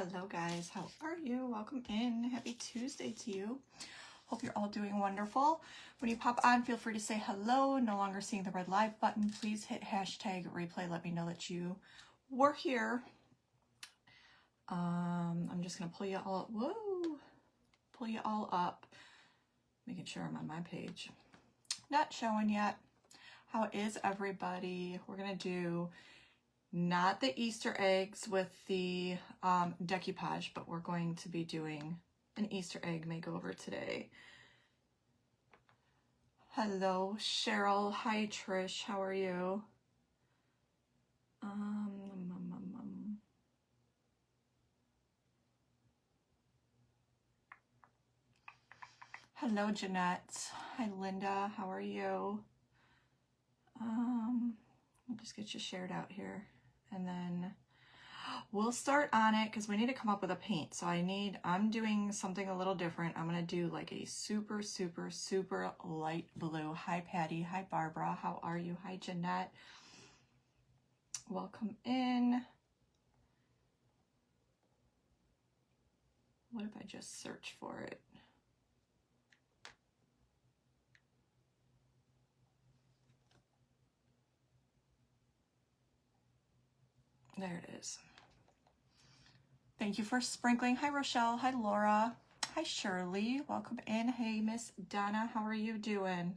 Hello guys, how are you? Welcome in. Happy Tuesday to you. Hope you're all doing wonderful. When you pop on, feel free to say hello. No longer seeing the red live button, please hit hashtag replay. Let me know that you were here. I'm just gonna pull you all up. Whoa! Pull you all up. Making sure I'm on my page. Not showing yet. How is everybody? We're gonna do not the Easter eggs with the decoupage, but we're going to be doing an Easter egg makeover today. Hello, Cheryl. Hi, Trish. How are you? Hello, Jeanette. Hi, Linda. How are you? I'll just get you shared out here. And then we'll start on it because we need to come up with a paint. So I'm doing something a little different. I'm going to do like a super, super, super light blue. Hi, Patty. Hi, Barbara. How are you? Hi, Jeanette. Welcome in. What if I just search for it? There it is. Thank you for sprinkling. Hi, Rochelle. Hi, Laura. Hi, Shirley. Welcome in. Hey, Miss Donna. How are you doing?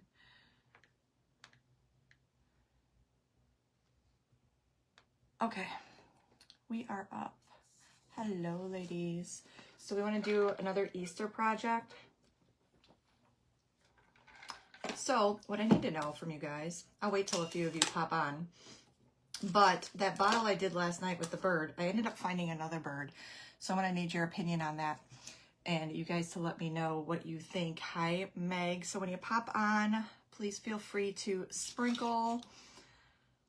Okay, we are up. Hello, ladies. So we want to do another Easter project. So what I need to know from you guys, I'll wait till a few of you pop on, but that bottle I did last night with the bird, I ended up finding another bird. So I'm going to need your opinion on that and you guys to let me know what you think. Hi, Meg. So when you pop on, please feel free to sprinkle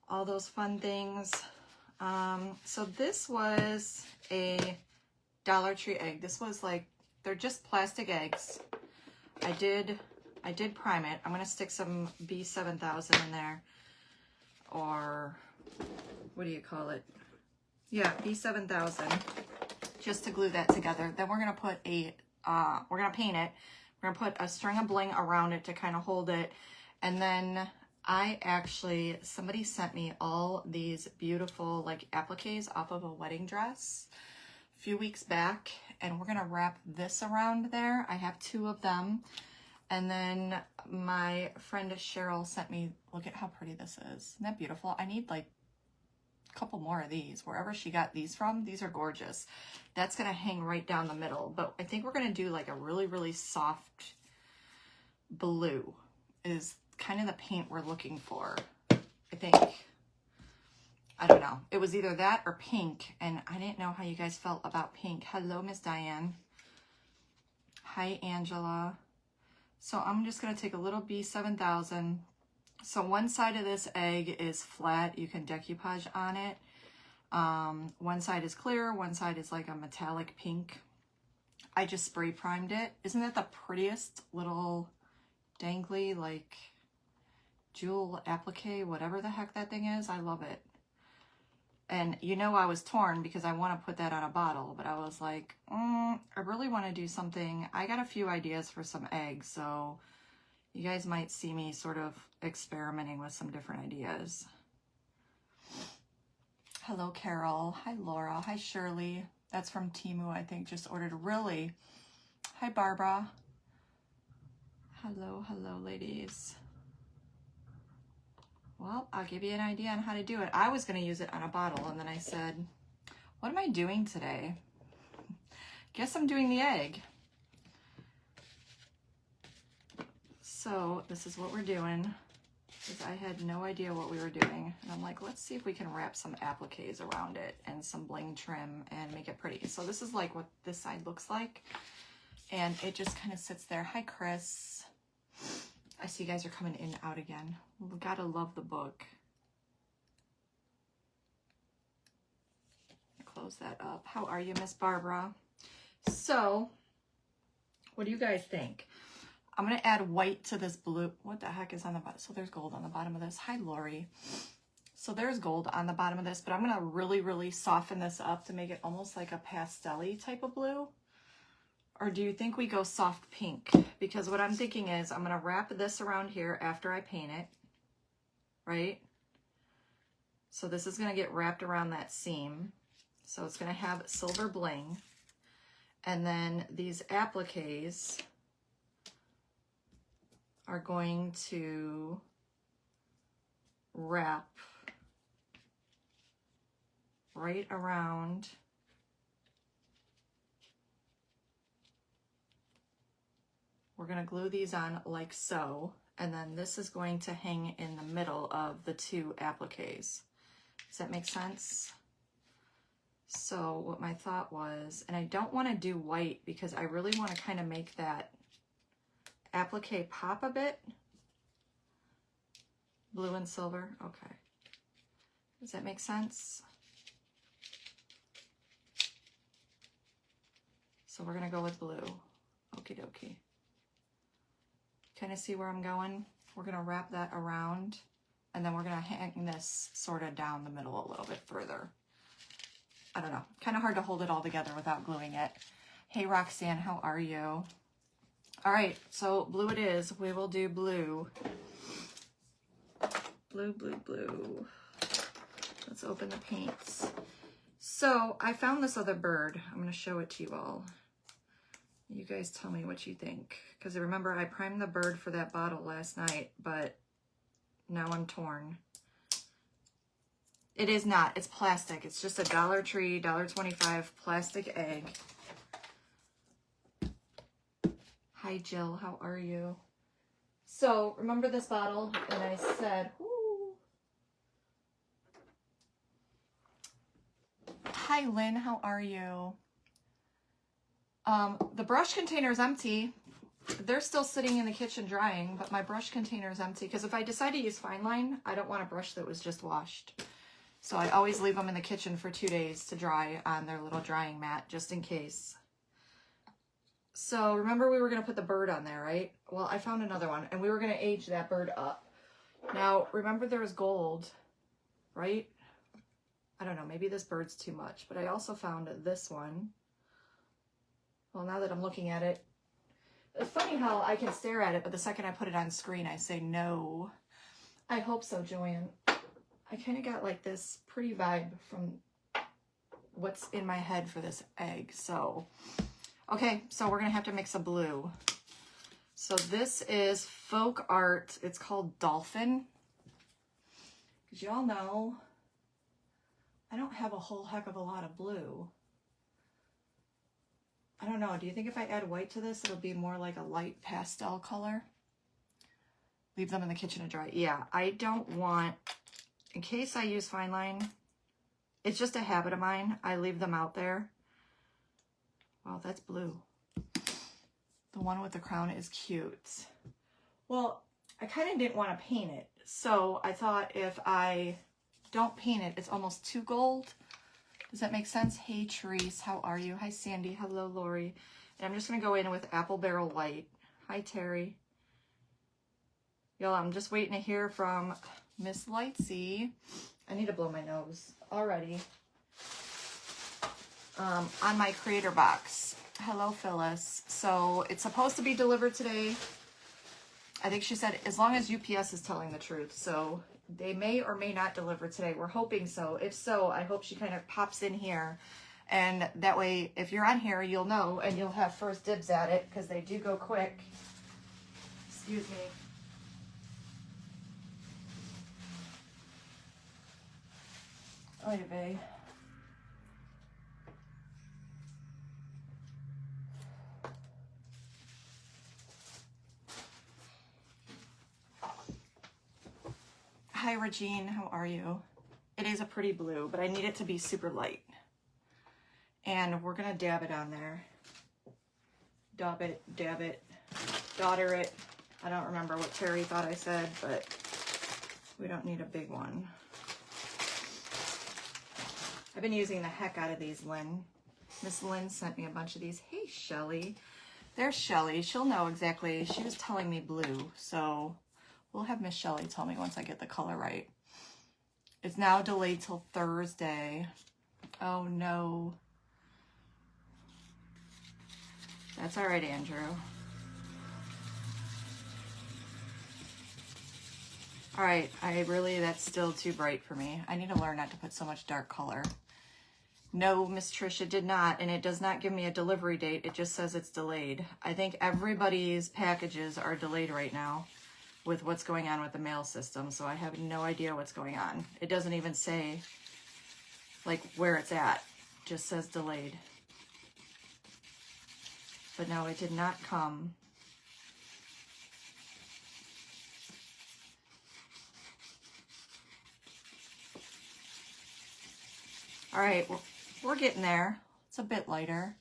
all those fun things. So this was a Dollar Tree egg. This was like, they're just plastic eggs. I did prime it. I'm going to stick some B7000 in there, or what do you call it? Yeah, B7000, just to glue that together. Then we're going to put we're going to paint it. We're going to put a string of bling around it to kind of hold it. And then somebody sent me all these beautiful like appliques off of a wedding dress a few weeks back. And we're going to wrap this around there. I have 2 of them. And then my friend Cheryl sent me, look at how pretty this is. Isn't that beautiful? I need like a couple more of these. Wherever she got these from, these are gorgeous. That's going to hang right down the middle. But I think we're going to do like a really, really soft blue is kind of the paint we're looking for. I think, I don't know. It was either that or pink. And I didn't know how you guys felt about pink. Hello, Miss Diane. Hi, Angela. So I'm just going to take a little B7000. So one side of this egg is flat. You can decoupage on it. One side is clear. One side is like a metallic pink. I just spray primed it. Isn't that the prettiest little dangly like jewel applique, whatever the heck that thing is? I love it. And you know I was torn because I want to put that on a bottle, but I was like, I really want to do something. I got a few ideas for some eggs, so you guys might see me sort of experimenting with some different ideas. Hello, Carol. Hi, Laura. Hi, Shirley. That's from Temu, I think, just ordered. Really? Hi, Barbara. Hello, ladies. Well, I'll give you an idea on how to do it. I was going to use it on a bottle, and then I said, what am I doing today? Guess I'm doing the egg. So this is what we're doing, because I had no idea what we were doing. And I'm like, let's see if we can wrap some appliques around it and some bling trim and make it pretty. So this is like what this side looks like. And it just kind of sits there. Hi, Chris. I see you guys are coming in and out again. We gotta love the book. Close that up. How are you, Miss Barbara? So, what do you guys think? I'm gonna add white to this blue. What the heck is on the bottom? So there's gold on the bottom of this. Hi, Lori. So there's gold on the bottom of this, but I'm going to really, really soften this up to make it almost like a pastel-y type of blue. Or do you think we go soft pink? Because what I'm thinking is I'm going to wrap this around here after I paint it, right? So this is going to get wrapped around that seam. So it's going to have silver bling. And then these appliques are going to wrap right around we're going to glue these on like so, and then this is going to hang in the middle of the two appliques. Does that make sense? So what my thought was, and I don't want to do white because I really want to kind of make that applique pop a bit. Blue and silver, okay. Does that make sense? So we're going to go with blue. Okie dokie. Kind of see where I'm going? We're going to wrap that around, and then we're going to hang this sort of down the middle a little bit further. I don't know. Kind of hard to hold it all together without gluing it. Hey, Roxanne, how are you? All right, so blue it is. We will do blue. Blue, blue, blue. Let's open the paints. So I found this other bird. I'm going to show it to you all. You guys tell me what you think. Because remember, I primed the bird for that bottle last night, but now I'm torn. It is not. It's plastic. It's just a Dollar Tree, $1.25 plastic egg. Hi, Jill. How are you? So, remember this bottle? And I said, ooh. Hi, Lynn. How are you? The brush container is empty. They're still sitting in the kitchen drying, but my brush container is empty because if I decide to use fine line, I don't want a brush that was just washed. So I always leave them in the kitchen for 2 days to dry on their little drying mat, just in case. So remember we were going to put the bird on there, right? Well, I found another one, and we were going to age that bird up. Now, remember there was gold, right? I don't know, maybe this bird's too much, but I also found this one. Well, now that I'm looking at it, it's funny how I can stare at it, but the second I put it on screen, I say no. I hope so, Joanne. I kind of got like this pretty vibe from what's in my head for this egg. So, okay, so we're going to have to mix a blue. So this is folk art. It's called Dolphin. Because y'all know, I don't have a whole heck of a lot of blue. I don't know. Do you think if I add white to this, it'll be more like a light pastel color? Leave them in the kitchen to dry. Yeah, I don't want, in case I use fine line, it's just a habit of mine. I leave them out there. Wow, that's blue. The one with the crown is cute. Well, I kind of didn't want to paint it. So I thought if I don't paint it, it's almost too gold. Does that make sense? Hey, Therese, how are you? Hi, Sandy. Hello, Lori. And I'm just going to go in with Apple Barrel White. Hi, Terry. Y'all, I'm just waiting to hear from Miss Lightsy. I need to blow my nose already. On my creator box. Hello, Phyllis. So it's supposed to be delivered today. I think she said as long as UPS is telling the truth. So they may or may not deliver today. We're hoping so. If so, I hope she kind of pops in here. And that way, if you're on here, you'll know and you'll have first dibs at it because they do go quick. Excuse me. Oy vey. Hi, Regine. How are you? It is a pretty blue, but I need it to be super light. And we're going to dab it on there. Dab it, daughter it. I don't remember what Terry thought I said, but we don't need a big one. I've been using the heck out of these, Lynn. Miss Lynn sent me a bunch of these. Hey, Shelly. There's Shelly. She'll know exactly. She was telling me blue, so we'll have Miss Shelly tell me once I get the color right. It's now delayed till Thursday. Oh no. That's all right, Andrew. All right, that's still too bright for me. I need to learn not to put so much dark color. No, Miss Tricia did not, and it does not give me a delivery date. It just says it's delayed. I think everybody's packages are delayed right now with what's going on with the mail system, so I have no idea what's going on. It doesn't even say like where it's at. It just says delayed. But no, it did not come. All right, we're getting there. It's a bit lighter.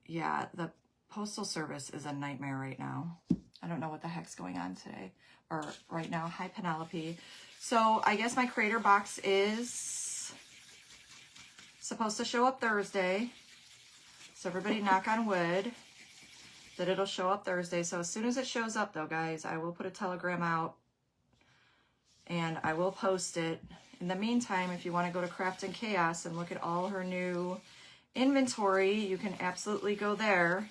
Yeah, the Postal Service is a nightmare right now. I don't know what the heck's going on today or right now. Hi, Penelope. So I guess my Crater box is supposed to show up Thursday. So everybody knock on wood that it'll show up Thursday. So as soon as it shows up though, guys, I will put a telegram out and I will post it. In the meantime, if you want to go to Craft and Chaos and look at all her new inventory, you can absolutely go there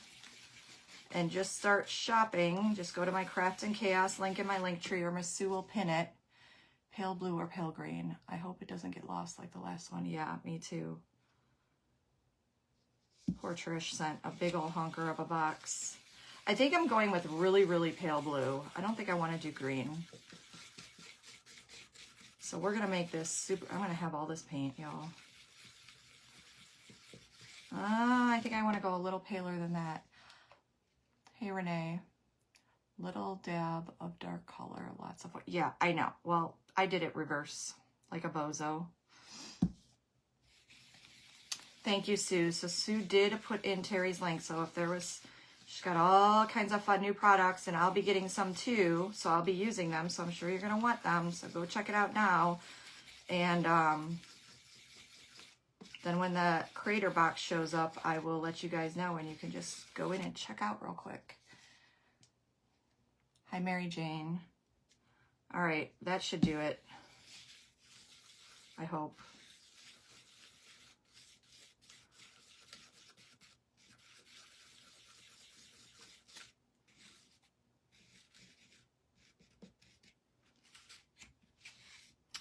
and just start shopping. Just go to my Craft and Chaos link in my link tree, or Miss Sue will pin it. Pale blue or pale green. I hope it doesn't get lost like the last one. Yeah, me too. Poor Trish sent a big old honker of a box. I think I'm going with really, really pale blue. I don't think I want to do green. So we're going to make this super, I'm going to have all this paint, y'all. I think I want to go a little paler than that. Hey, Renee. Little dab of dark color, lots of, yeah, I know. Well, I did it reverse, like a bozo. Thank you, Sue. So Sue did put in Terry's link. So if there was, she's got all kinds of fun new products, and I'll be getting some too. So I'll be using them. So I'm sure you're going to want them. So go check it out now. And then when the Crater box shows up, I will let you guys know, and you can just go in and check out real quick. Hi, Mary Jane. All right, that should do it. I hope.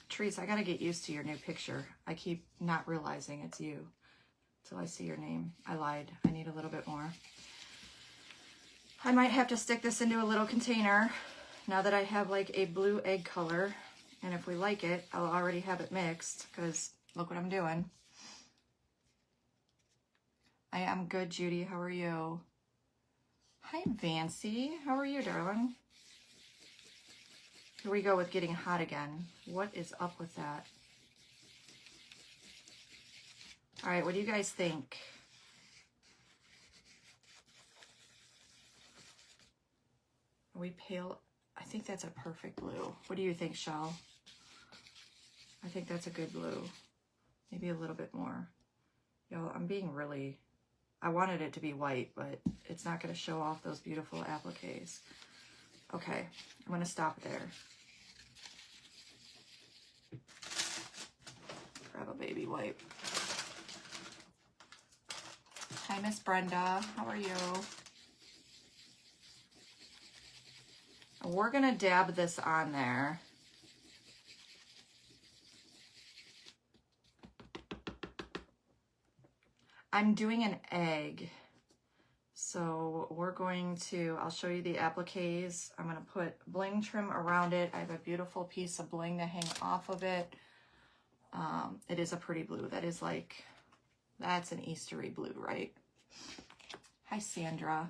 Teresa, I gotta get used to your new picture. I keep not realizing it's you till I see your name. I lied. I need a little bit more. I might have to stick this into a little container now that I have like a blue egg color. And if we like it, I'll already have it mixed, because look what I'm doing. I am good, Judy. How are you? Hi, Vancy. How are you, darling? Here we go with getting hot again. What is up with that? All right, what do you guys think? Are we pale? I think that's a perfect blue. What do you think, Shell? I think that's a good blue. Maybe a little bit more. Yo, I'm being really... I wanted it to be white, but it's not going to show off those beautiful appliques. Okay, I'm going to stop there. Grab a baby wipe. Hi, Miss Brenda. How are you? We're going to dab this on there. I'm doing an egg. So we're going to, I'll show you the appliques. I'm going to put bling trim around it. I have a beautiful piece of bling to hang off of it. It is a pretty blue. That is like, that's an Eastery blue, right? Hi, Sandra.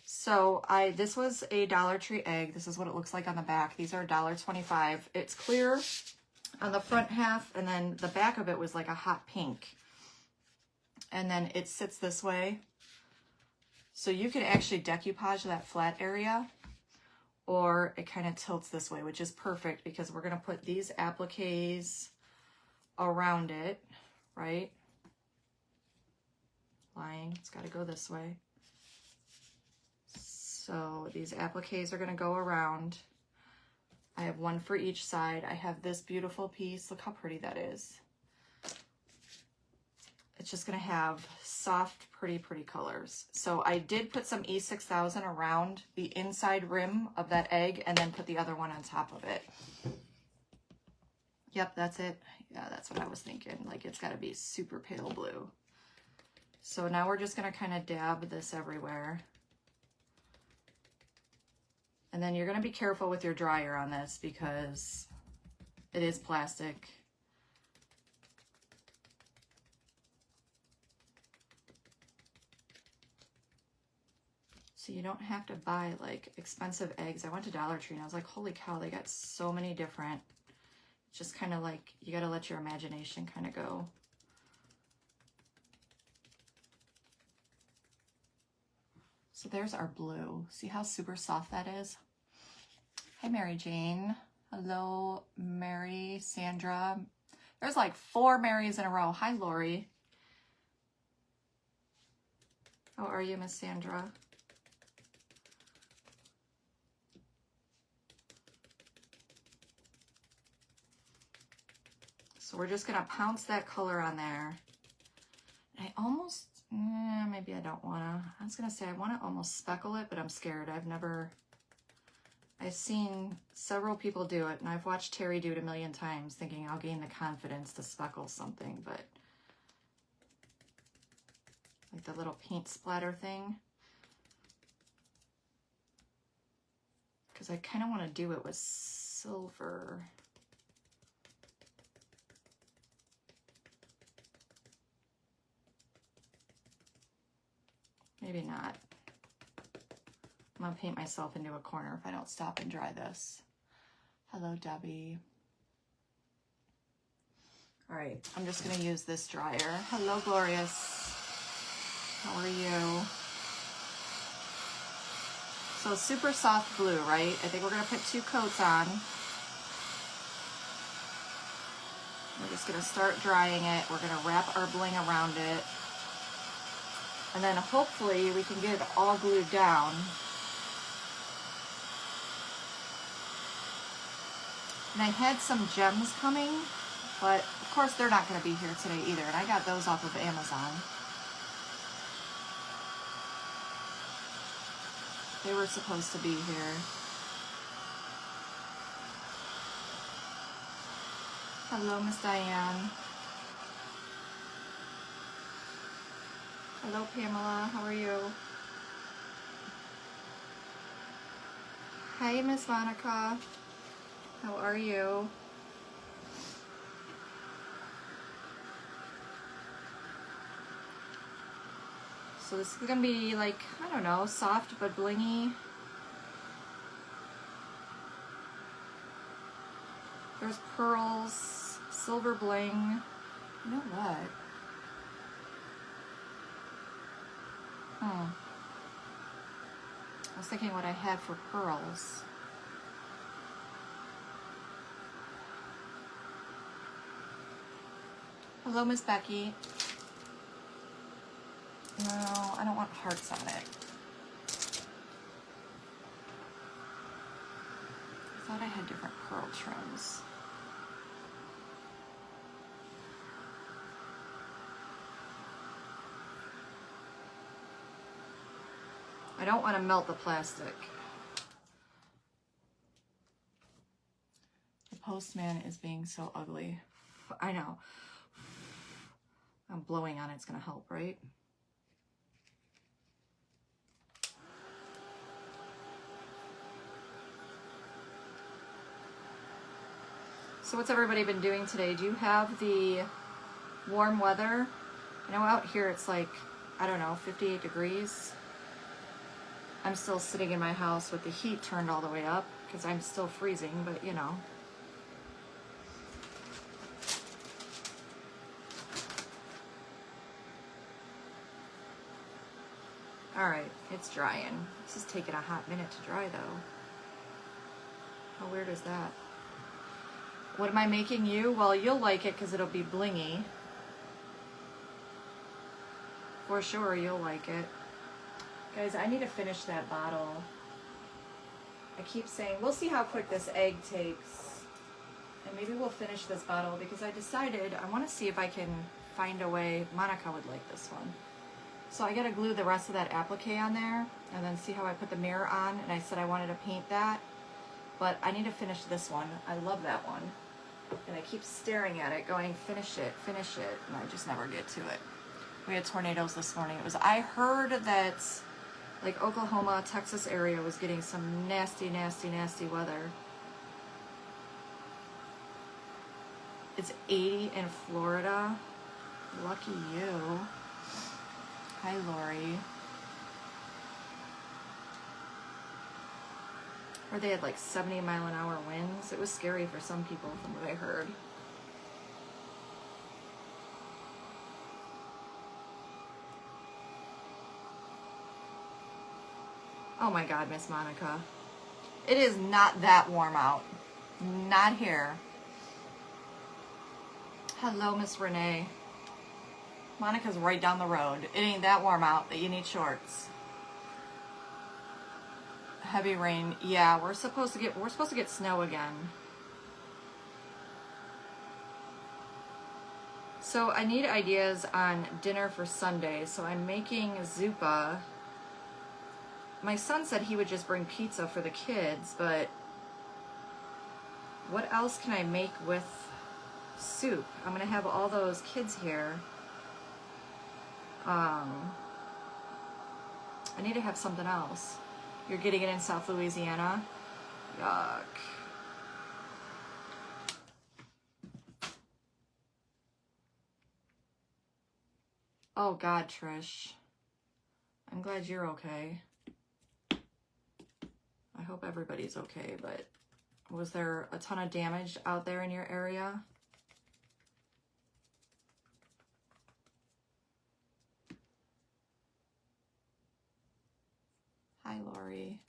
So this was a Dollar Tree egg. This is what it looks like on the back. These are $1.25. It's clear on the front half, and then the back of it was like a hot pink. And then it sits this way. So you could actually decoupage that flat area, or it kind of tilts this way, which is perfect because we're going to put these appliques around it, right? Lying, it's got to go this way. So these appliques are going to go around. I have one for each side. I have this beautiful piece. Look how pretty that is. It's just going to have soft, pretty colors. So I did put some E6000 around the inside rim of that egg and then put the other one on top of it. Yep, that's it. Yeah, that's what I was thinking. Like, it's got to be super pale blue. So now we're just going to kind of dab this everywhere. And then you're going to be careful with your dryer on this because it is plastic. So you don't have to buy like expensive eggs. I went to Dollar Tree and I was like, holy cow, they got so many different. Just kind of like, you got to let your imagination kind of go. So there's our blue. See how super soft that is? Hi, Mary Jane. Hello, Mary, Sandra. There's like 4 Marys in a row. Hi, Lori. How are you, Miss Sandra? So we're just going to pounce that color on there. I almost, maybe I don't want to. I was going to say I want to almost speckle it, but I'm scared. I've seen several people do it, and I've watched Terry do it a million times, thinking I'll gain the confidence to speckle something, but like the little paint splatter thing. Because I kind of want to do it with silver. Maybe not. I'm going to paint myself into a corner if I don't stop and dry this. Hello, Debbie. All right, I'm just going to use this dryer. Hello, Glorious. How are you? So super soft blue, right? I think we're going to put 2 coats on. We're just going to start drying it. We're going to wrap our bling around it. And then hopefully we can get it all glued down. And I had some gems coming, but of course they're not going to be here today either. And I got those off of Amazon. They were supposed to be here. Hello, Miss Diane. Hello, Pamela. How are you? Hi, Miss Monica. How are you? So this is going to be like, I don't know, soft but blingy. There's pearls, silver bling. You know what? I was thinking what I had for pearls. Hello, Miss Becky. No, I don't want hearts on it. I thought I had different pearl trims. I don't want to melt the plastic. The postman is being so ugly. I know. I'm blowing on it's going to help, right? So what's everybody been doing today? Do you have the warm weather? I know out here it's like, I don't know, 58 degrees. I'm still sitting in my house with the heat turned all the way up because I'm still freezing, but you know. All right, it's drying. This is taking a hot minute to dry though. How weird is that? What am I making you? Well, you'll like it because it'll be blingy. For sure, you'll like it. Guys, I need to finish that bottle. I keep saying, we'll see how quick this egg takes. And maybe we'll finish this bottle because I decided I want to see if I can find a way. Monica would like this one. So I got to glue the rest of that applique on there and then see how I put the mirror on. And I said I wanted to paint that, but I need to finish this one. I love that one. And I keep staring at it going, finish it, and I just never get to it. We had tornadoes this morning. I heard that like Oklahoma, Texas area was getting some nasty, nasty, nasty weather. It's 80 in Florida. Lucky you. Hi, Lori. Or they had like 70-mile-an-hour winds. It was scary for some people from what I heard. Oh my God, Miss Monica. It is not that warm out. Not here. Hello, Miss Renee. Monica's right down the road. It ain't that warm out that you need shorts. Heavy rain. Yeah, we're supposed to get snow again. So I need ideas on dinner for Sunday. So I'm making zuppa. My son said he would just bring pizza for the kids, but what else can I make with soup? I'm gonna have all those kids here. I need to have something else. You're getting it in South Louisiana? Yuck. Oh God, Trish. I'm glad you're okay. I hope everybody's okay, but was there a ton of damage out there in your area? Hi, Lori.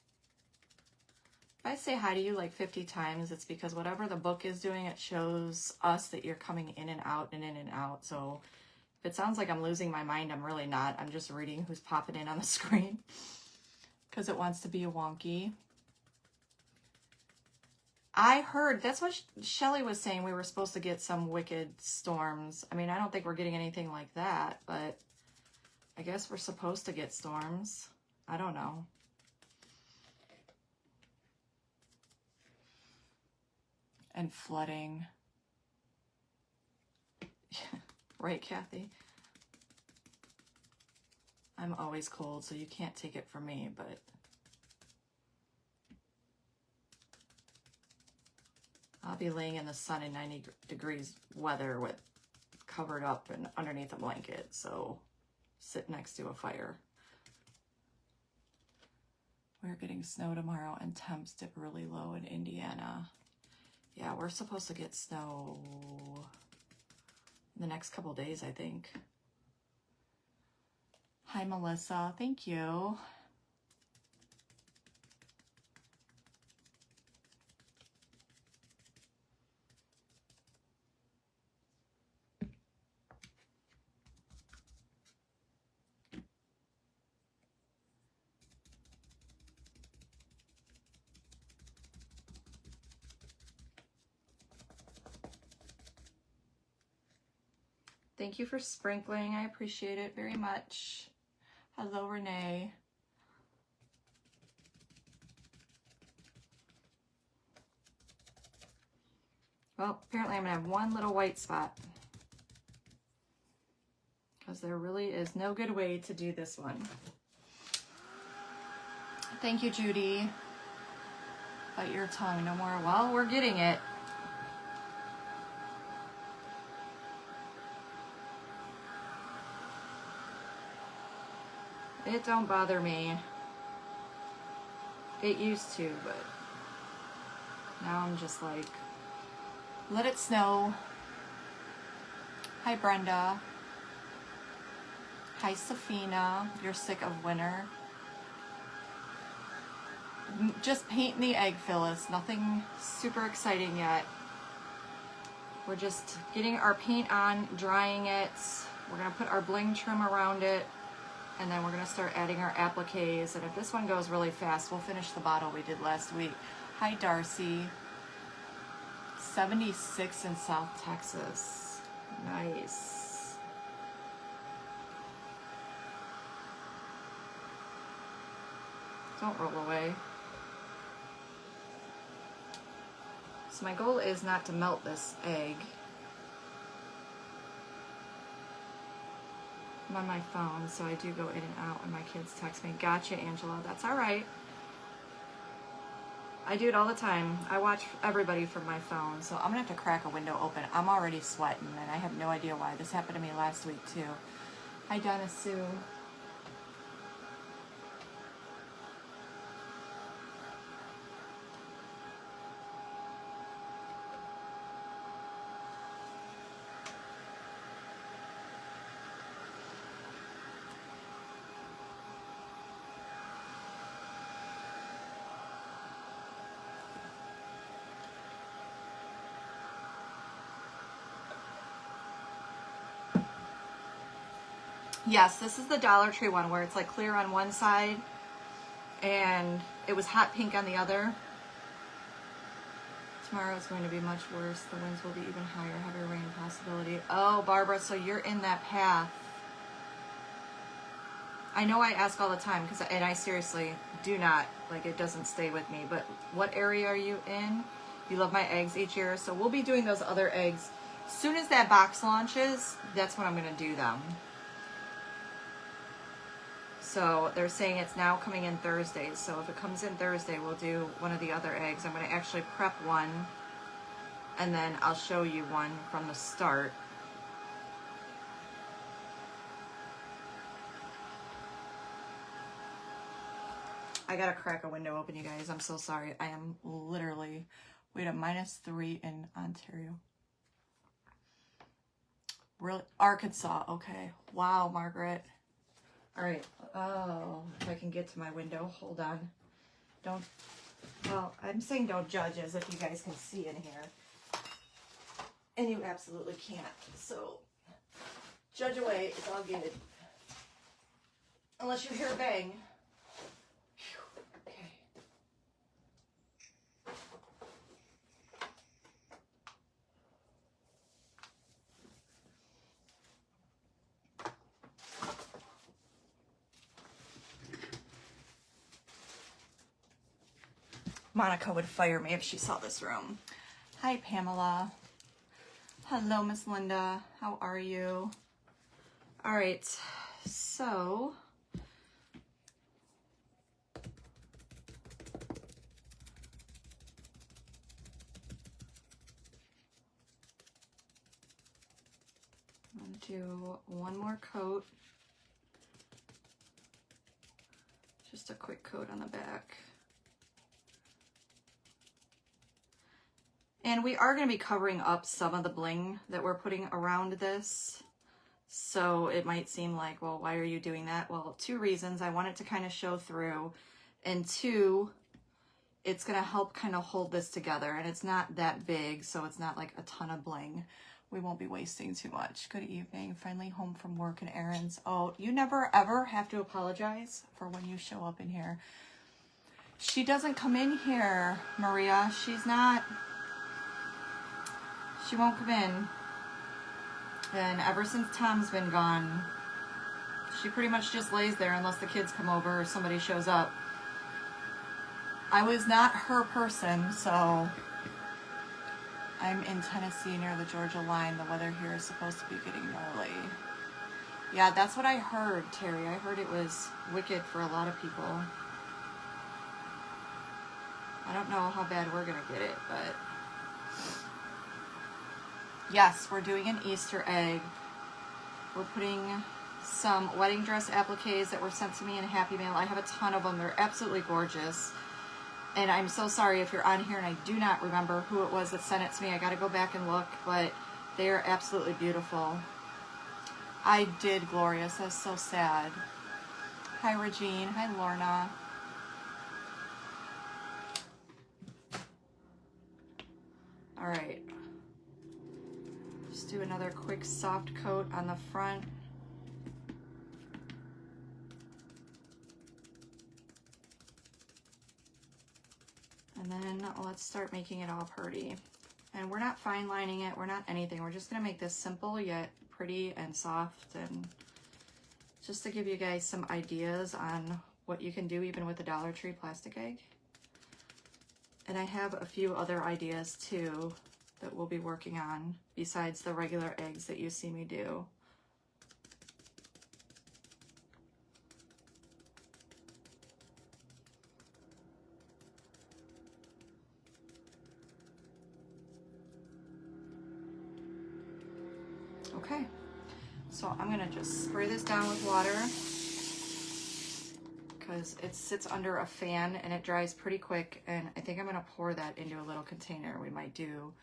If I say hi to you like 50 times, it's because whatever the book is doing, it shows us that you're coming in and out and in and out. So if it sounds like I'm losing my mind, I'm really not. I'm just reading who's popping in on the screen because it wants to be a wonky. I heard, that's what Shelly was saying, we were supposed to get some wicked storms. I mean, I don't think we're getting anything like that, but I guess we're supposed to get storms. I don't know. And flooding. Right, Kathy? I'm always cold, so you can't take it from me, but I'll be laying in the sun in 90 degrees weather with covered up and underneath a blanket, so sit next to a fire. We're getting snow tomorrow and temps dip really low in Indiana. Yeah, we're supposed to get snow in the next couple days, I think. Hi, Melissa. Thank you. Thank you for sprinkling. I appreciate it very much. Hello, Renee. Well, apparently I'm going to have one little white spot because there really is no good way to do this one. Thank you, Judy. Bite your tongue no more. Well, we're getting it. It don't bother me. It used to, but now I'm just like, let it snow. Hi, Brenda. Hi, Safina. You're sick of winter. Just painting the egg, Phyllis. Nothing super exciting yet. We're just getting our paint on, drying it. We're gonna put our bling trim around it. And then we're going to start adding our appliques. And if this one goes really fast, we'll finish the bottle we did last week. Hi, Darcy. 76 in South Texas. Nice. Don't roll away. So my goal is not to melt this egg. I'm on my phone, so I do go in and out when my kids text me. Gotcha, Angela. That's all right. I do it all the time. I watch everybody from my phone, so I'm going to have to crack a window open. I'm already sweating, and I have no idea why. This happened to me last week, too. Hi, Donna Sue. Yes, this is the Dollar Tree one where it's like clear on one side and it was hot pink on the other. Tomorrow is going to be much worse. The winds will be even higher, heavy rain possibility. Oh, Barbara, so you're in that path. I know I ask all the time, and I seriously do not, like, it doesn't stay with me, but what area are you in? You love my eggs each year, so we'll be doing those other eggs. As soon as that box launches, that's when I'm going to do them. So they're saying it's now coming in Thursdays. So if it comes in Thursday, we'll do one of the other eggs. I'm going to actually prep one, and then I'll show you one from the start. I got to crack a window open, you guys. I'm so sorry. I am literally, we had a -3 in Ontario. Really? Arkansas. Okay. Wow, Margaret. All right. Oh, if I can get to my window. Hold on. Don't, well, I'm saying don't judge as if you guys can see in here. And you absolutely can't. So, judge away. It's all good. Unless you hear a bang. Okay. Monica would fire me if she saw this room. Hi, Pamela. Hello, Miss Linda. How are you? All right, so I'm going to do one more coat. Just a quick coat on the back. And we are going to be covering up some of the bling that we're putting around this. So it might seem like, well, why are you doing that? Well, 2 reasons. I want it to kind of show through. And 2, it's going to help kind of hold this together. And it's not that big, so it's not like a ton of bling. We won't be wasting too much. Good evening. Finally home from work and errands. Oh, you never ever have to apologize for when you show up in here. She doesn't come in here, Maria. She's not... She won't come in. And ever since Tom's been gone, she pretty much just lays there unless the kids come over or somebody shows up. I was not her person, so I'm in Tennessee near the Georgia line. The weather here is supposed to be getting gnarly. Yeah, that's what I heard, Terry. I heard it was wicked for a lot of people. I don't know how bad we're going to get it, but... Yes, we're doing an Easter egg. We're putting some wedding dress appliques that were sent to me in a Happy Mail. I have a ton of them. They're absolutely gorgeous. And I'm so sorry if you're on here and I do not remember who it was that sent it to me. I got to go back and look, but they are absolutely beautiful. I did, Glorious. That's so sad. Hi, Regine. Hi, Lorna. All right. Just do another quick soft coat on the front. And then let's start making it all pretty. And we're not fine lining it, we're not anything. We're just gonna make this simple yet pretty and soft, and just to give you guys some ideas on what you can do even with a Dollar Tree plastic egg. And I have a few other ideas too that we'll be working on besides the regular eggs that you see me do. Okay, so I'm gonna just spray this down with water because it sits under a fan and it dries pretty quick, and I think I'm gonna pour that into a little container. We might do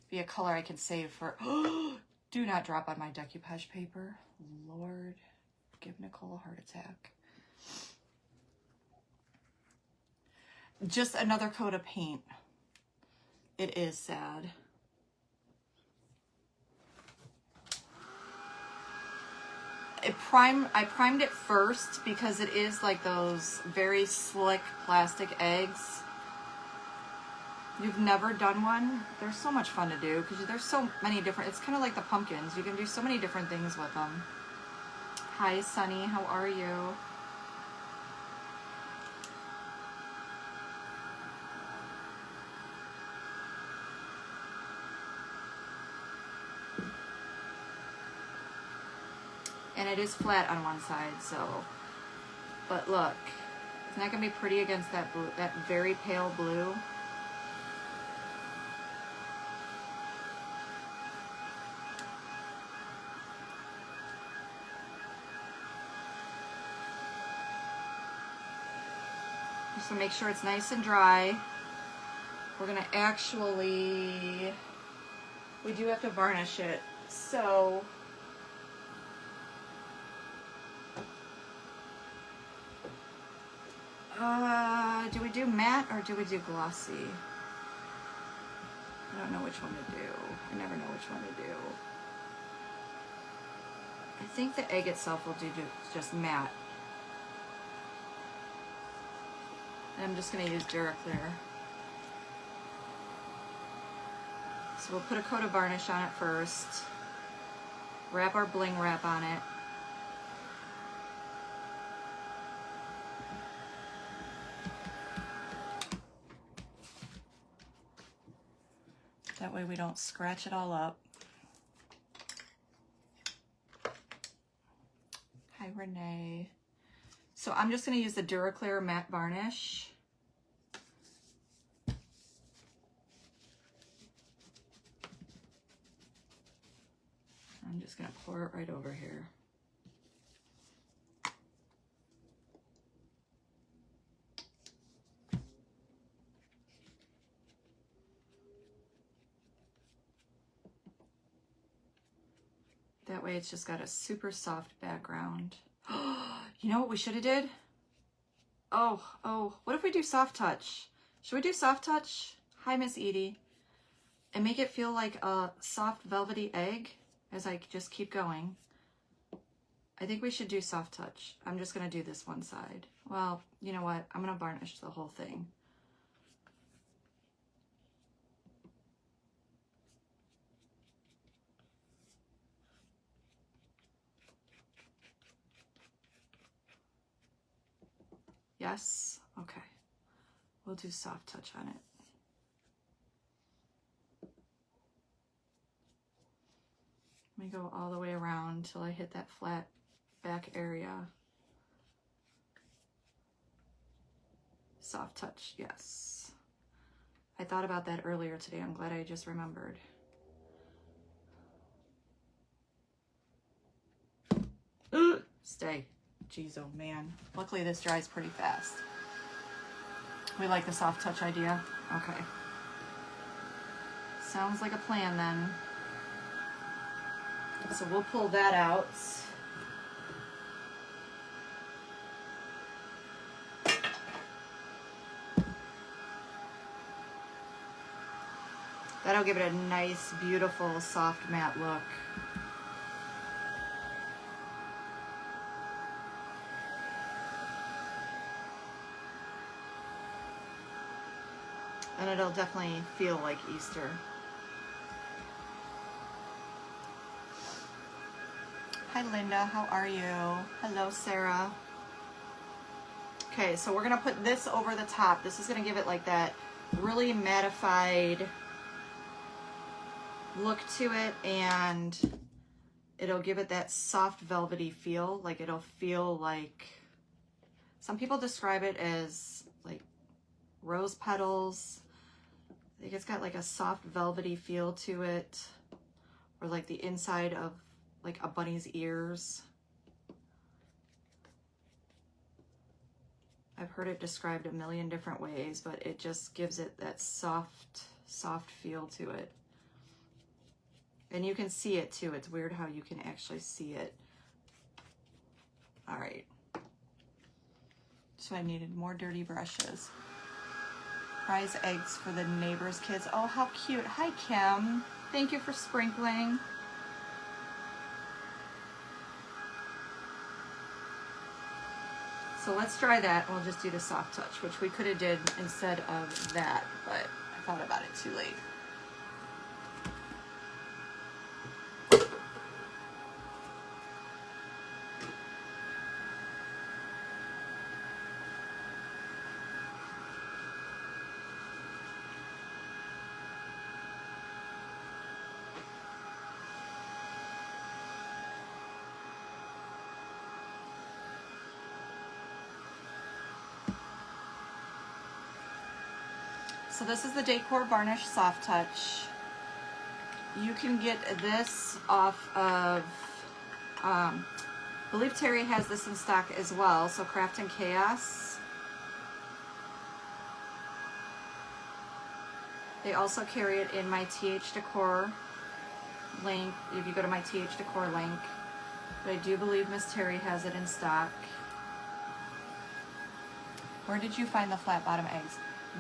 be a color I can save for, do not drop on my decoupage paper. Lord, give Nicole a heart attack. Just another coat of paint. It is sad. I primed it first because it is like those very slick plastic eggs. You've never done one? They're so much fun to do because there's so many different, it's kind of like the pumpkins. You can do so many different things with them. Hi, Sunny, how are you? And it is flat on one side, so, but look, isn't that gonna be pretty against that blue, that very pale blue? Just to make sure it's nice and dry. We're gonna actually, we do have to varnish it, so do we do matte or do we do glossy? I don't know which one to do. I never know which one to do. I think the egg itself will do just matte. And I'm just gonna use Duraclear. So we'll put a coat of varnish on it first. Wrap our bling wrap on it. That way we don't scratch it all up. Hi, Renee. So I'm just going to use the Duraclear matte varnish. I'm just going to pour it right over here. That way it's just got a super soft background. You know what we should have did? Oh, what if we do soft touch? Should we do soft touch? Hi, Miss Edie. And make it feel like a soft velvety egg as I just keep going. I think we should do soft touch. I'm just gonna do this one side. Well, you know what? I'm gonna varnish the whole thing. Yes? Okay. We'll do soft touch on it. Let me go all the way around till I hit that flat back area. Soft touch, yes. I thought about that earlier today. I'm glad I just remembered. Stay. Jeez, oh man. Luckily this dries pretty fast. We like the soft touch idea? Okay. Sounds like a plan then. So we'll pull that out. That'll give it a nice, beautiful, soft matte look. And it'll definitely feel like Easter. Hi Linda, how are you? Hello Sarah. Okay, so we're gonna put this over the top. This is gonna give it like that really mattified look to it, and it'll give it that soft velvety feel. Like it'll feel like, some people describe it as like rose petals. I think it's got like a soft velvety feel to it, or like the inside of like a bunny's ears. I've heard it described a million different ways, but it just gives it that soft feel to it. And you can see it too. It's weird how you can actually see it. All right. So I needed more dirty brushes. Prize eggs for the neighbor's kids. Oh, how cute. Hi, Kim. Thank you for sprinkling. So let's try that. We'll just do the soft touch, which we could have did instead of that, but I thought about it too late. So this is the Decor Varnish Soft Touch. You can get this off of, I believe Terry has this in stock as well, so Craft and Chaos. They also carry it in my TH Decor link, if you go to my TH Decor link. But I do believe Miss Terry has it in stock. Where did you find the flat bottom eggs?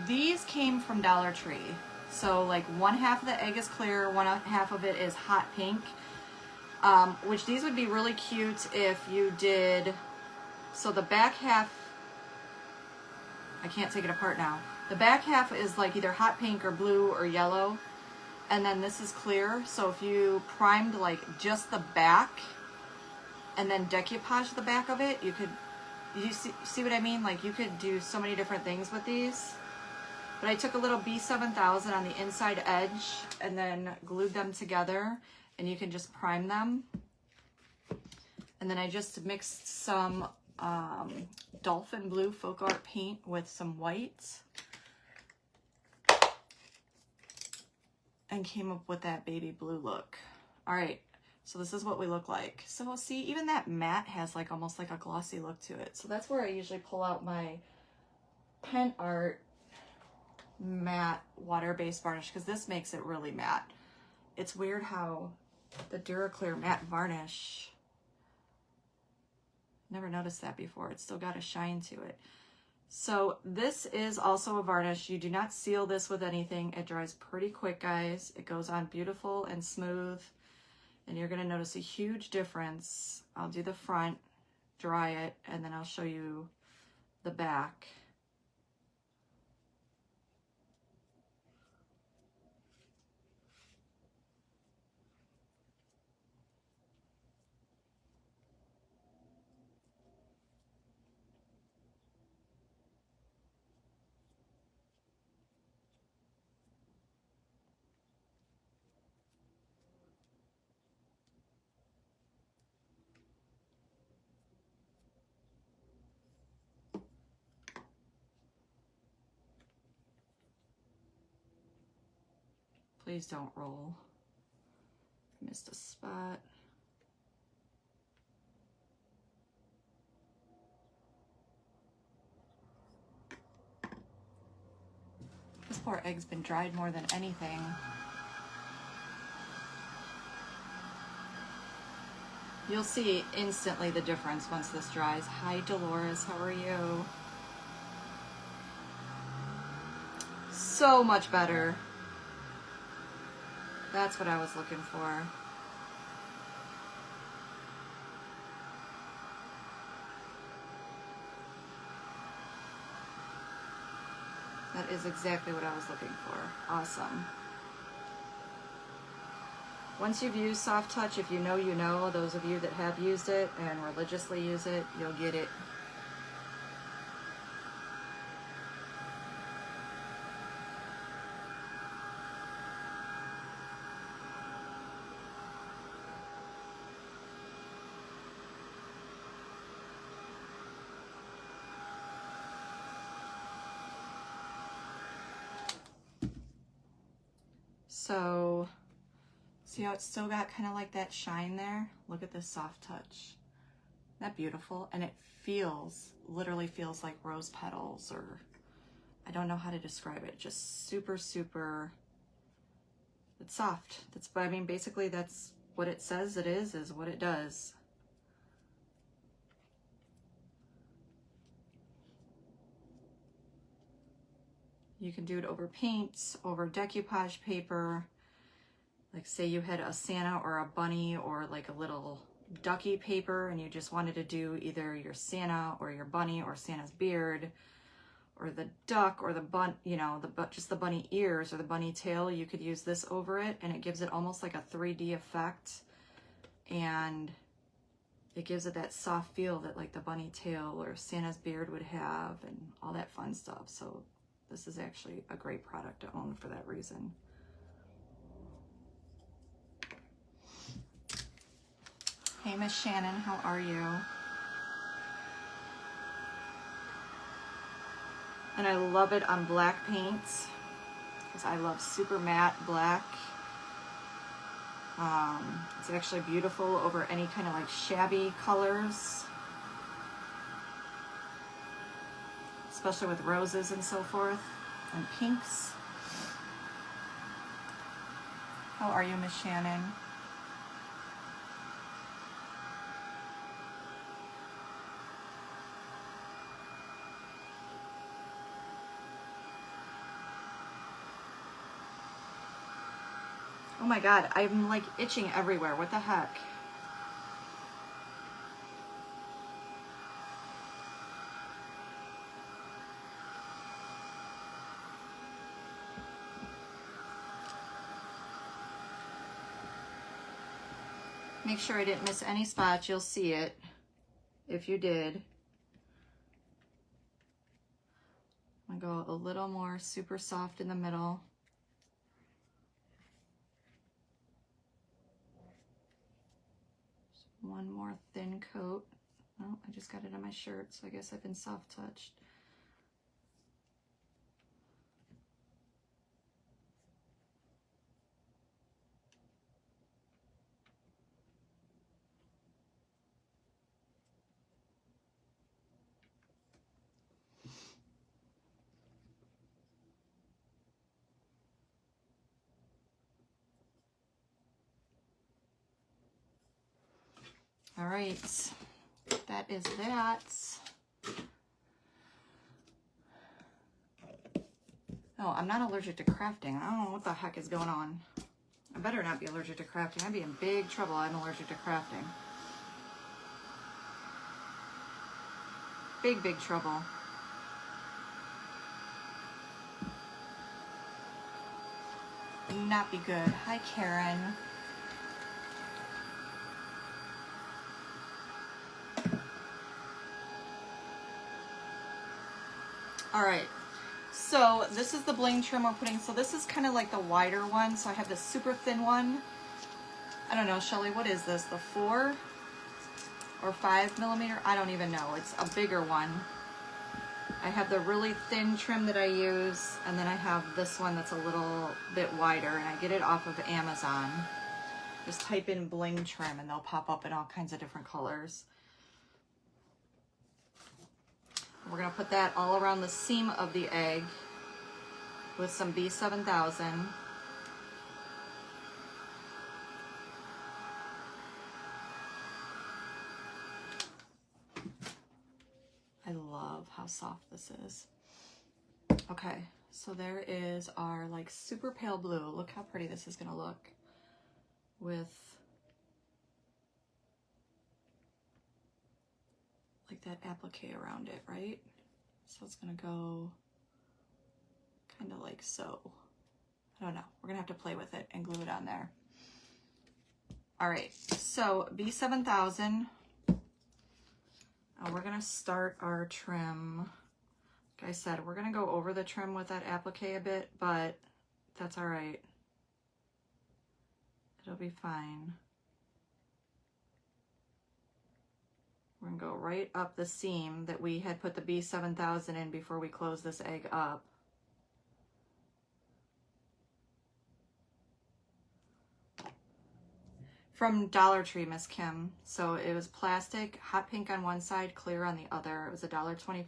These came from Dollar Tree. So like one half of the egg is clear, one half of it is hot pink. Which these would be really cute if you did, so the back half, I can't take it apart now. The back half is like either hot pink or blue or yellow. And then this is clear. So if you primed like just the back and then decoupage the back of it, you could, you see what I mean? Like you could do so many different things with these. But I took a little B7000 on the inside edge and then glued them together, and you can just prime them. And then I just mixed some Dolphin Blue Folk Art paint with some white and came up with that baby blue look. All right, so this is what we look like. So see, even that matte has like almost like a glossy look to it. So that's where I usually pull out my Pen Art matte water-based varnish, because this makes it really matte. It's weird how the Duraclear matte varnish, never noticed that before. It's still got a shine to it. So this is also a varnish. You do not seal this with anything. It dries pretty quick, guys. It goes on beautiful and smooth, and you're going to notice a huge difference. I'll do the front, dry it, and then I'll show you the back. Please don't roll. Missed a spot. This poor egg's been dried more than anything. You'll see instantly the difference once this dries. Hi Dolores, how are you? So much better. That's what I was looking for. That is exactly what I was looking for. Awesome. Once you've used Soft Touch, if you know, you know. Those of you that have used it and religiously use it, you'll get it. So, see how it's still got kind of like that shine there? Look at this Soft Touch. Isn't that beautiful? And it feels, literally feels like rose petals, or I don't know how to describe it. Just super, super, it's soft. That's, I mean, basically that's what it says it is what it does. You can do it over paints, over decoupage paper. Like say you had a Santa or a bunny or like a little ducky paper and you just wanted to do either your Santa or your bunny or Santa's beard or the duck or the bun, you know, just the bunny ears or the bunny tail. You could use this over it and it gives it almost like a 3D effect, and it gives it that soft feel that like the bunny tail or Santa's beard would have and all that fun stuff. So this is actually a great product to own for that reason. Hey, Miss Shannon, how are you? And I love it on black paints because I love super matte black. It's actually beautiful over any kind of like shabby colors, especially with roses and so forth, and pinks. How are you, Miss Shannon? Oh my God, I'm like itching everywhere. What the heck? Make sure I didn't miss any spots. You'll see it if you did. I'm gonna go a little more super soft in the middle. One more thin coat. Oh, I just got it on my shirt, so I guess I've been soft touched. All right, that is that. Oh, I'm not allergic to crafting. I don't know what the heck is going on. I better not be allergic to crafting. I'd be in big trouble. I'm allergic to crafting. Big, big trouble. Would not be good. Hi, Karen. All right, so this is the bling trim we're putting. So this is kind of like the wider one. So I have this super thin one. I don't know, Shelly, what is this? The 4 or 5 millimeter? I don't even know. It's a bigger one. I have the really thin trim that I use, and then I have this one that's a little bit wider, and I get it off of Amazon. Just type in bling trim and they'll pop up in all kinds of different colors. We're gonna put that all around the seam of the egg with some B7000. I love how soft this is. Okay, so there is our like super pale blue. Look how pretty this is gonna look with like that applique around it, right? So it's gonna go kind of like so. I don't know. We're going to have to play with it and glue it on there. All right, so B7000. We're going to start our trim. Like I said, we're going to go over the trim with that applique a bit, but that's all right. It'll be fine. We're going to go right up the seam that we had put the B7000 in before we close this egg up. From Dollar Tree, Miss Kim. So it was plastic, hot pink on one side, clear on the other. It was $1.25.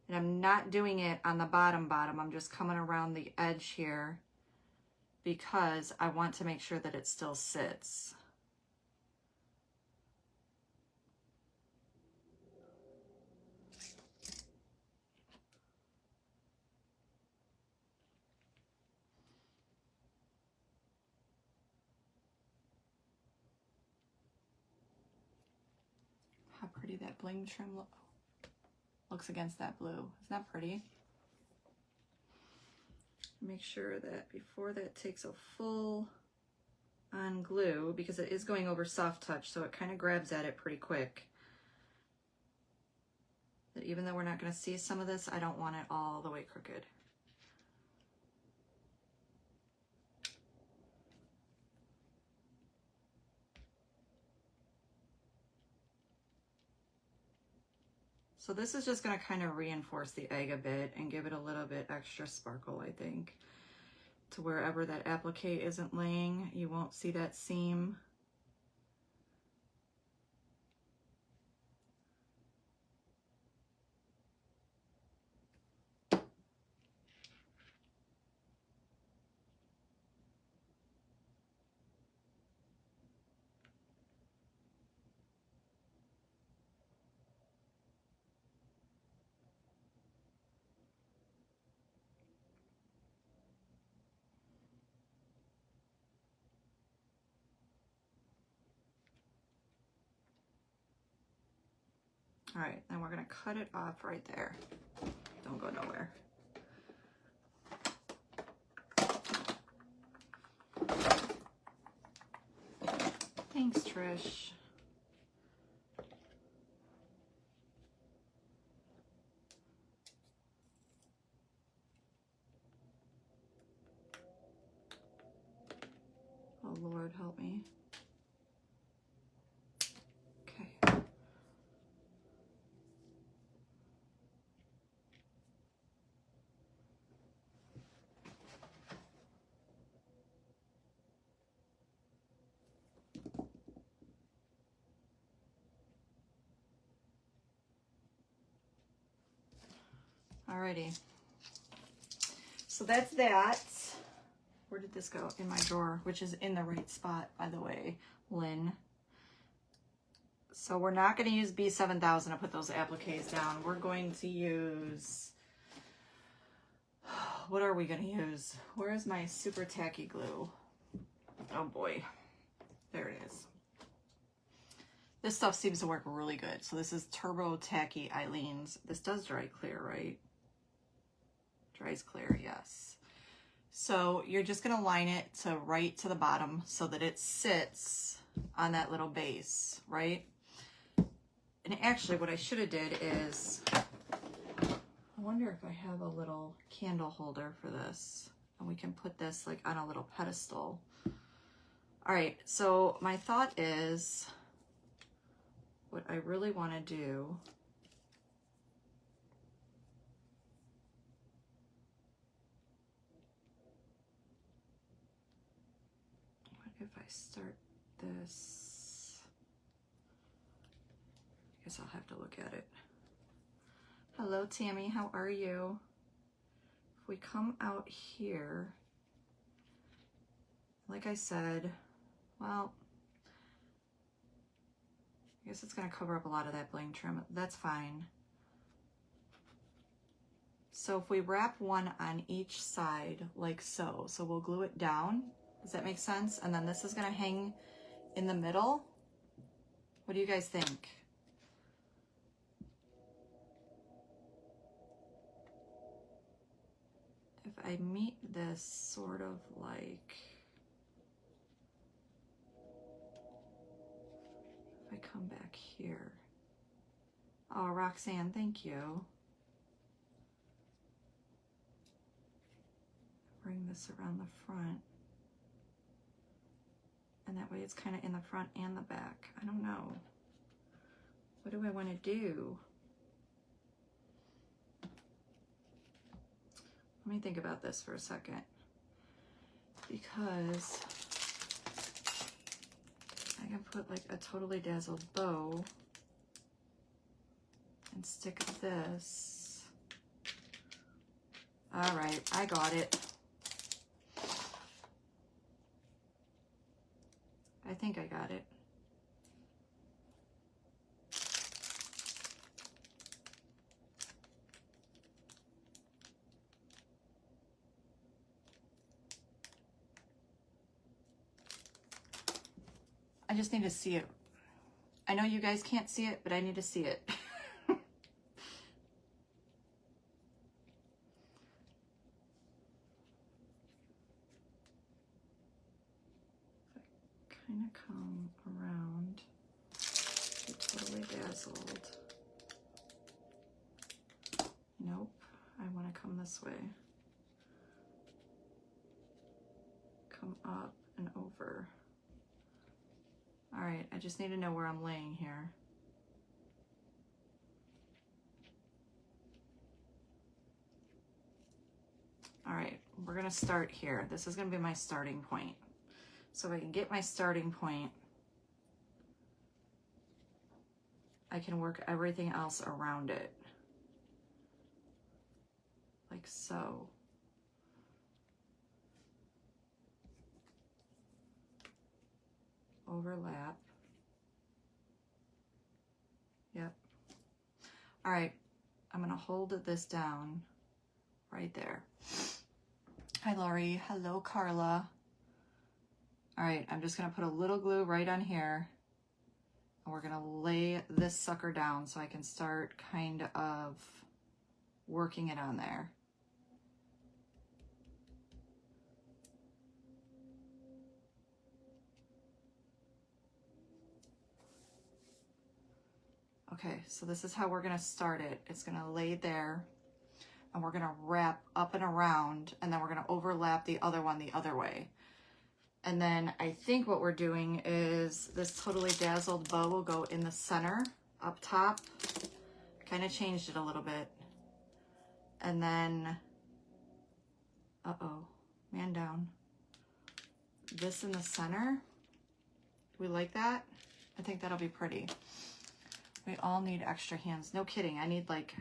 And I'm not doing it on the bottom. I'm just coming around the edge here because I want to make sure that it still sits. How pretty that bling trim looks against that blue. Isn't that pretty? Make sure that before that takes a full on glue, because it is going over soft touch, so it kind of grabs at it pretty quick. That even though we're not going to see some of this, I don't want it all the way crooked. So this is just going to kind of reinforce the egg a bit and give it a little bit extra sparkle, I think. To wherever that applique isn't laying, you won't see that seam. All right, then we're gonna cut it off right there. Don't go nowhere. Thanks, Trish. Oh, Lord, help me. Okay. Alrighty. So that's that. Where did this go? In my drawer, which is in the right spot, by the way, Lynn. So we're not going to use B7000 to put those appliques down. We're going to use, what are we going to use? Where is my super tacky glue? Oh boy, there it is. This stuff seems to work really good. So this is Turbo Tacky Eileen's. This does dry clear, right? Dries clear, yes. So you're just going to line it to right to the bottom so that it sits on that little base, right? And actually what I should have did is, I wonder if I have a little candle holder for this, and we can put this like on a little pedestal. All right, so my thought is, what I really want to do if I start this, I guess I'll have to look at it. Hello, Tammy, how are you? If we come out here, like I said, well, I guess it's going to cover up a lot of that bling trim. That's fine. So if we wrap one on each side like so, so we'll glue it down. Does that make sense? And then this is going to hang in the middle. What do you guys think? I meet this sort of like, if I come back here. Oh, Roxanne, thank you. Bring this around the front. And that way it's kind of in the front and the back. I don't know. What do I want to do? Let me think about this for a second. Because I can put like a totally dazzled bow and stick this. All right, I got it. I think I got it. I just need to see it. I know you guys can't see it, but I need to see it. Kind of come around, be totally dazzled. Nope, I want to come this way. Come up and over. All right, I just need to know where I'm laying here. All right, we're gonna start here. This is gonna be my starting point. So if I can get my starting point, I can work everything else around it. Like so. Overlap. Yep. All right, I'm gonna hold this down right there. Hi, Laurie. Hello, Carla. All right, I'm just gonna put a little glue right on here, and we're gonna lay this sucker down so I can start kind of working it on there. Okay, so this is how we're gonna start it. It's gonna lay there, and we're gonna wrap up and around, and then we're gonna overlap the other one the other way. And then I think what we're doing is this totally dazzled bow will go in the center up top. Kind of changed it a little bit. And then, uh-oh, man down. This in the center. We like that? I think that'll be pretty. We all need extra hands. No kidding, I need like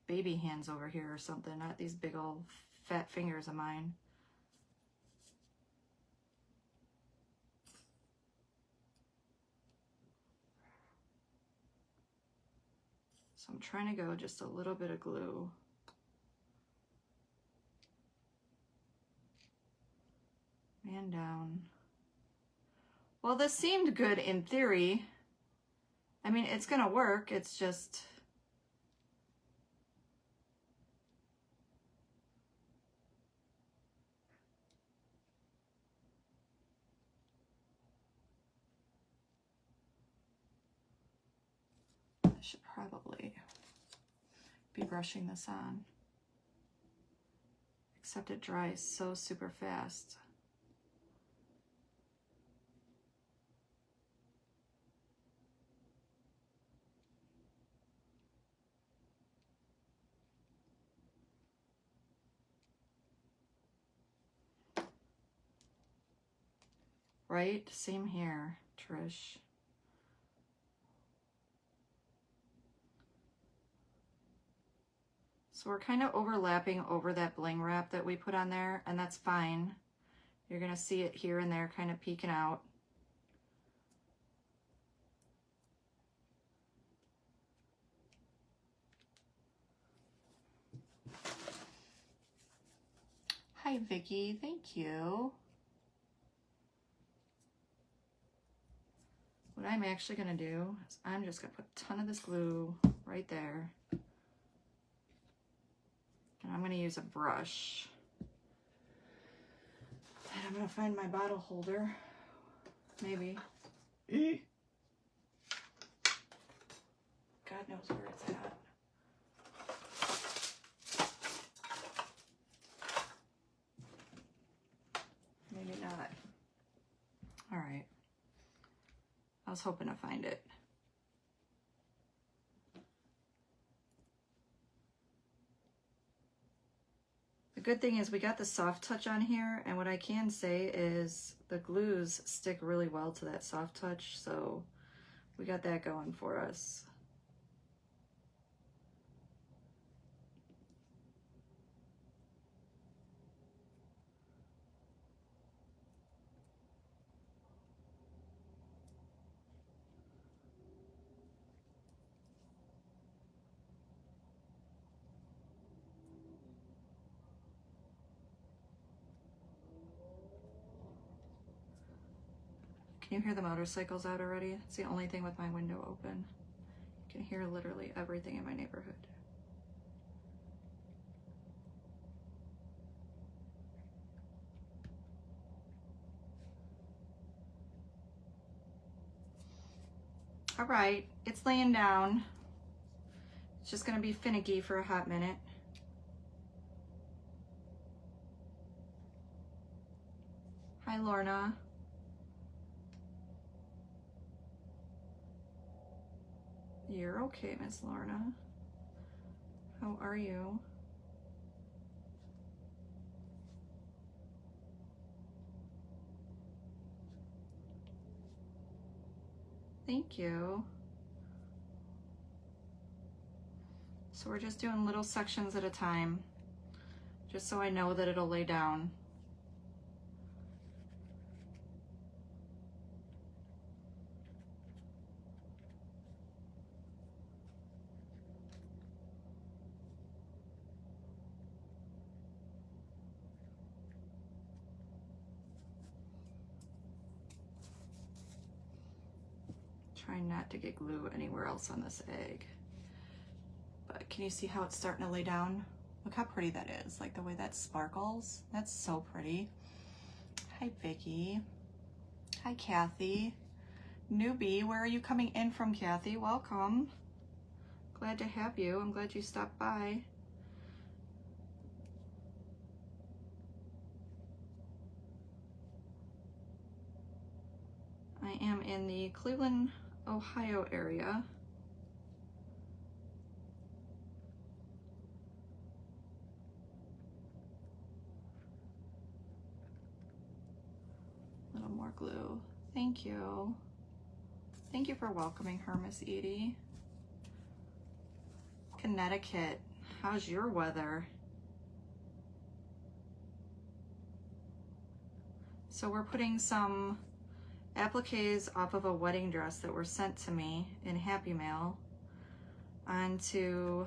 baby hands over here or something, not these big old fat fingers of mine. So I'm trying to go just a little bit of glue. Man down. Well, this seemed good in theory. I mean, it's gonna work, it's just... I should probably be brushing this on. Except it dries so super fast. Right? Same here, Trish. So we're kind of overlapping over that bling wrap that we put on there, and that's fine. You're gonna see it here and there kind of peeking out. Hi, Vicky, thank you. What I'm actually gonna do is I'm just gonna put a ton of this glue right there. And I'm gonna use a brush. Then I'm gonna find my bottle holder. Maybe. God knows where it's at. Maybe not. All right. I was hoping to find it. The good thing is we got the soft touch on here, and what I can say is the glues stick really well to that soft touch, so we got that going for us. Can you hear the motorcycles out already? It's the only thing with my window open. You can hear literally everything in my neighborhood. All right, it's laying down. It's just gonna be finicky for a hot minute. Hi, Lorna. You're okay, Miss Lorna. How are you? Thank you. So we're just doing little sections at a time, just so I know that it'll lay down. Trying not to get glue anywhere else on this egg. But can you see how it's starting to lay down? Look how pretty that is, like the way that sparkles. That's so pretty. Hi, Vicky. Hi, Kathy. Newbie, where are you coming in from, Kathy? Welcome. Glad to have you. I'm glad you stopped by. I am in the Cleveland, Ohio area. A little more glue. Thank you. Thank you for welcoming her, Miss Edie. Connecticut, how's your weather? So we're putting some appliques off of a wedding dress that were sent to me in Happy Mail onto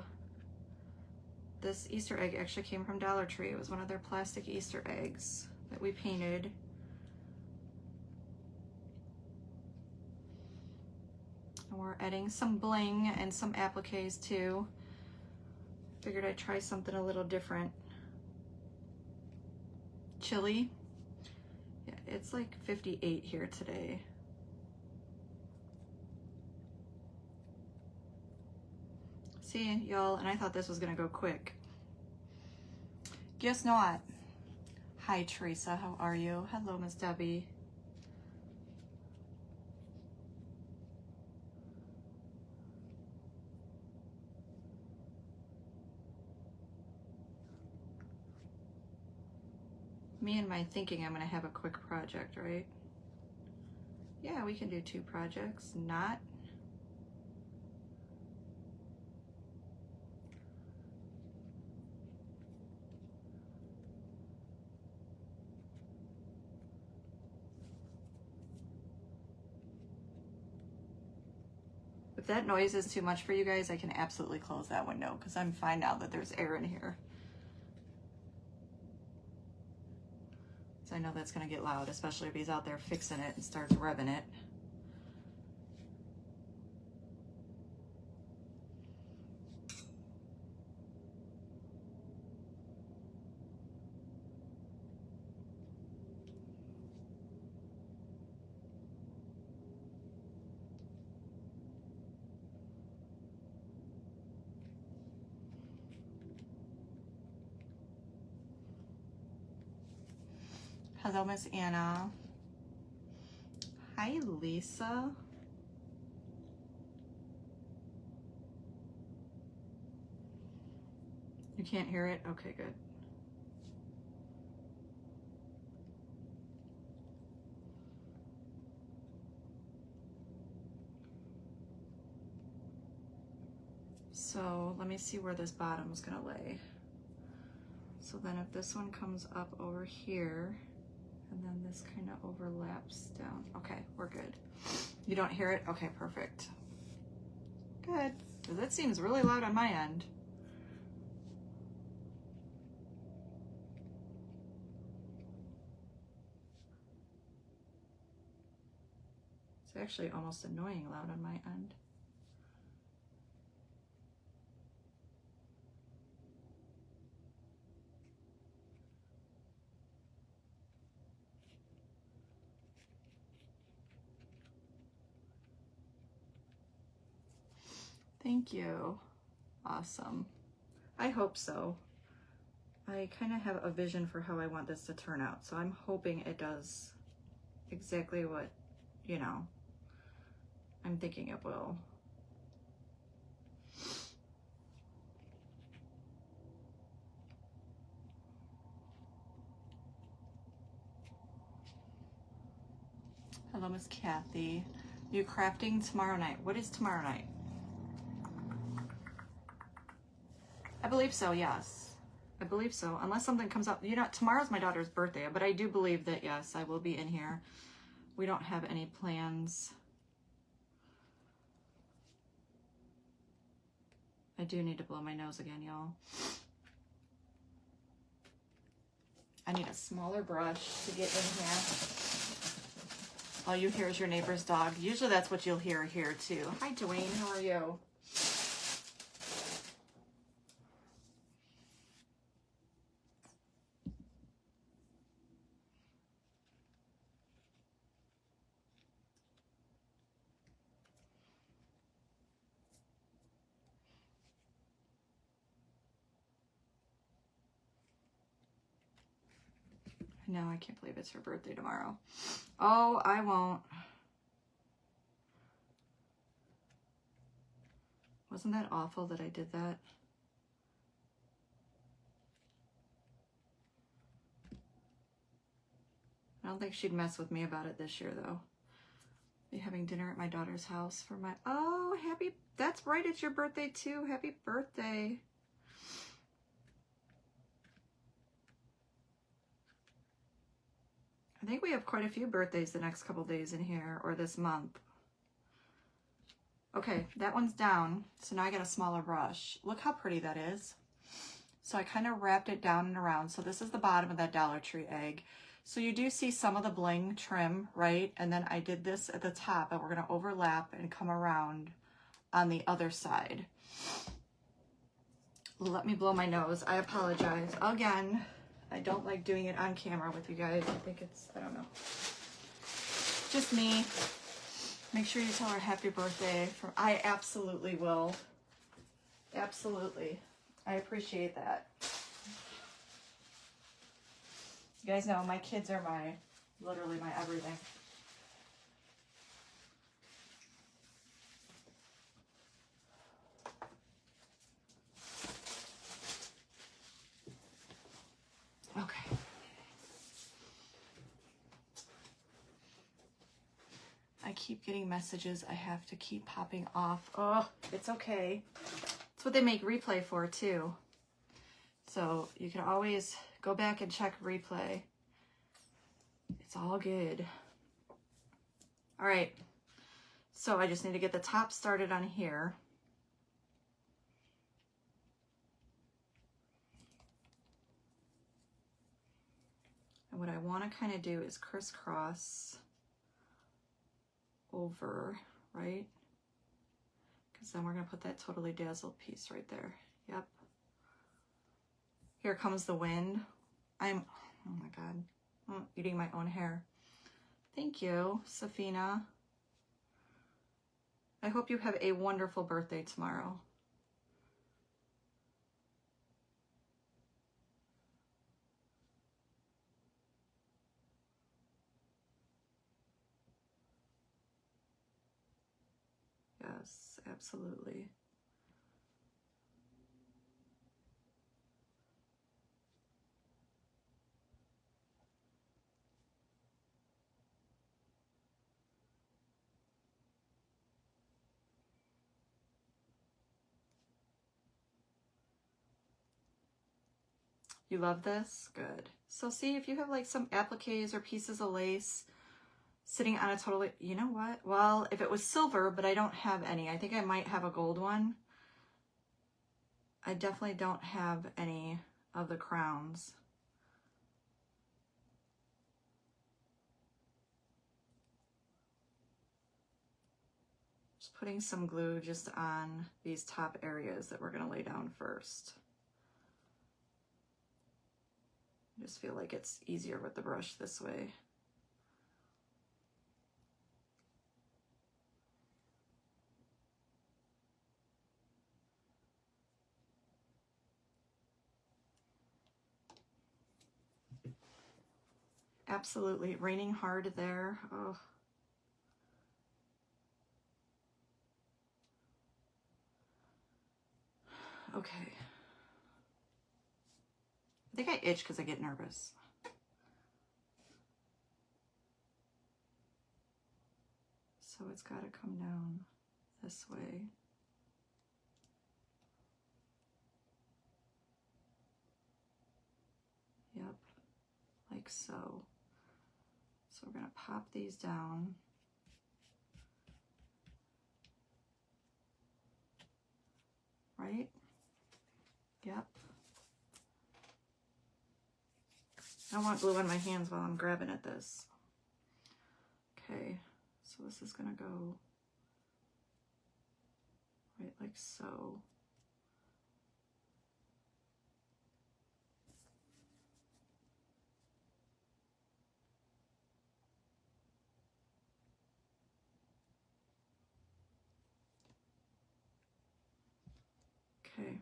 this Easter egg. Actually came from Dollar Tree. It was one of their plastic Easter eggs that we painted. And we're adding some bling and some appliques too. Figured I'd try something a little different. Chilly. Yeah, it's like 58 here today. See, y'all, and I thought this was gonna go quick. Guess not. Hi, Teresa, how are you? Hello, Miss Debbie. Me and my thinking I'm gonna have a quick project, right? Yeah, we can do 2 projects, not. If that noise is too much for you guys, I can absolutely close that window because I'm fine now that there's air in here. So I know that's gonna get loud, especially if he's out there fixing it and starts revving it. Hello, Miss Anna. Hi, Lisa. You can't hear it? Okay, good. So let me see where this bottom is gonna lay. So then if this one comes up over here, and then this kind of overlaps down. Okay, we're good. You don't hear it? Okay, perfect. Good, because it seems really loud on my end. It's actually almost annoying loud on my end. Thank you. Awesome. I hope so. I kind of have a vision for how I want this to turn out, so I'm hoping it does exactly what, you know, I'm thinking it will. Hello, Miss Kathy. You crafting tomorrow night? What is tomorrow night? I believe so, yes. I believe so, unless something comes up. You know, tomorrow's my daughter's birthday, but I do believe that, yes, I will be in here. We don't have any plans. I do need to blow my nose again, y'all. I need a smaller brush to get in here. All you hear is your neighbor's dog. Usually that's what you'll hear here too. Hi, Dwayne, how are you? No, I can't believe it's her birthday tomorrow. Oh, I won't. Wasn't that awful that I did that? I don't think she'd mess with me about it this year, though. Be having dinner at my daughter's house for my... Oh, happy... That's right, it's your birthday, too. Happy birthday. I think we have quite a few birthdays the next couple days in here, or this month. Okay, that one's down, so now I got a smaller brush. Look how pretty that is. So I kind of wrapped it down and around. So this is the bottom of that Dollar Tree egg. So you do see some of the bling trim, right? And then I did this at the top, but we're gonna overlap and come around on the other side. Let me blow my nose. I apologize. Again, I don't like doing it on camera with you guys. I think it's, I don't know. Just me. Make sure you tell her happy birthday. I absolutely will. Absolutely. I appreciate that. You guys know my kids are literally my everything. Okay. I keep getting messages. I have to keep popping off. Oh, it's okay. That's what they make replay for too. So you can always go back and check replay. It's all good. All right. So I just need to get the top started on here. And what I want to kind of do is crisscross over, right? Because then we're going to put that totally dazzled piece right there. Yep. Here comes the wind. Oh my God, I'm eating my own hair. Thank you, Safina. I hope you have a wonderful birthday tomorrow. Yes, absolutely. You love this? Good. So see, if you have like some appliques or pieces of lace sitting on a totally, you know what? Well, if it was silver, but I don't have any. I think I might have a gold one. I definitely don't have any of the crowns. Just putting some glue just on these top areas that we're going to lay down first. I just feel like it's easier with the brush this way. Absolutely. Raining hard there. Oh. Okay. I think I itch because I get nervous. So it's got to come down this way. Yep, like so. So we're going to pop these down. Right? Yep. I don't want glue on my hands while I'm grabbing at this. Okay, so this is going to go right like so. Okay.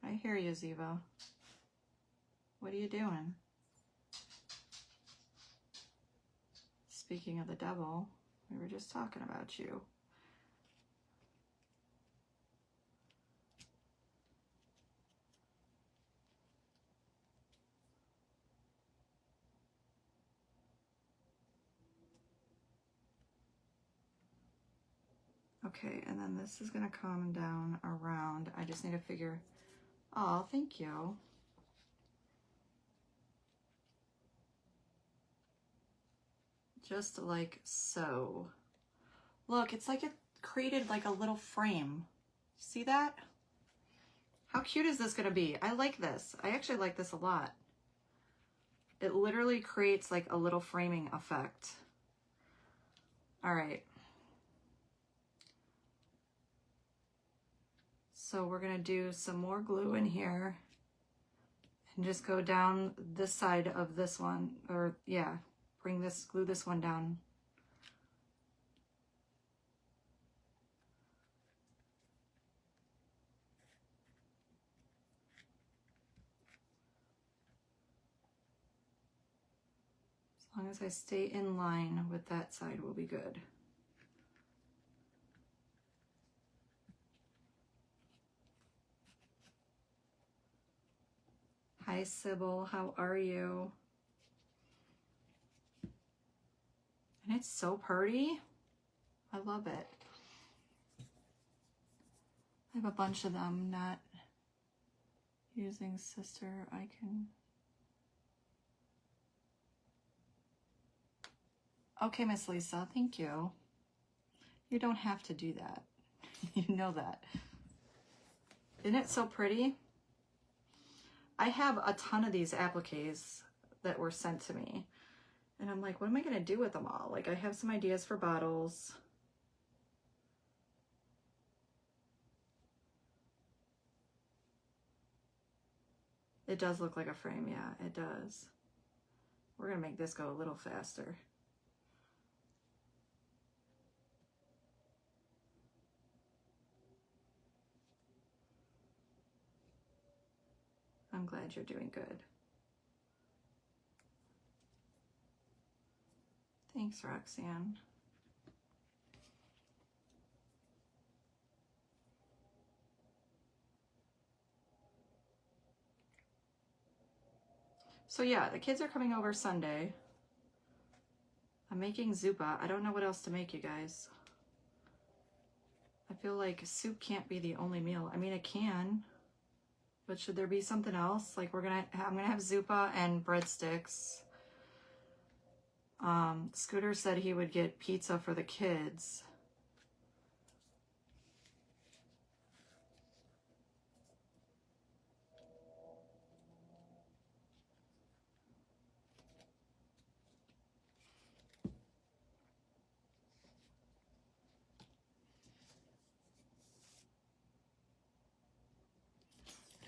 I hear you, Ziva. What are you doing? Speaking of the devil, we were just talking about you. Okay, and then this is going to come down around. I just need to figure. Oh, thank you. Just like so. Look, it's like it created like a little frame. See that? How cute is this going to be? I like this. I actually like this a lot. It literally creates like a little framing effect. All right. So we're going to do some more glue in here and just go down this side of this one, or yeah, bring this, glue this one down. As long as I stay in line with that side, we'll be good. Hi, Sybil. How are you? And it's so pretty. I love it. I have a bunch of them, not using sister. I can. Okay, Miss Lisa, thank you. You don't have to do that. You know that. Isn't it so pretty? I have a ton of these appliques that were sent to me. And I'm like, what am I going to do with them all? Like, I have some ideas for bottles. It does look like a frame. Yeah, it does. We're going to make this go a little faster. I'm glad you're doing good. Thanks, Roxanne. So yeah, the kids are coming over Sunday. I'm making zuppa. I don't know what else to make, you guys. I feel like soup can't be the only meal. I mean, it can, but should there be something else? Like I'm gonna have zuppa and breadsticks. Scooter said he would get pizza for the kids.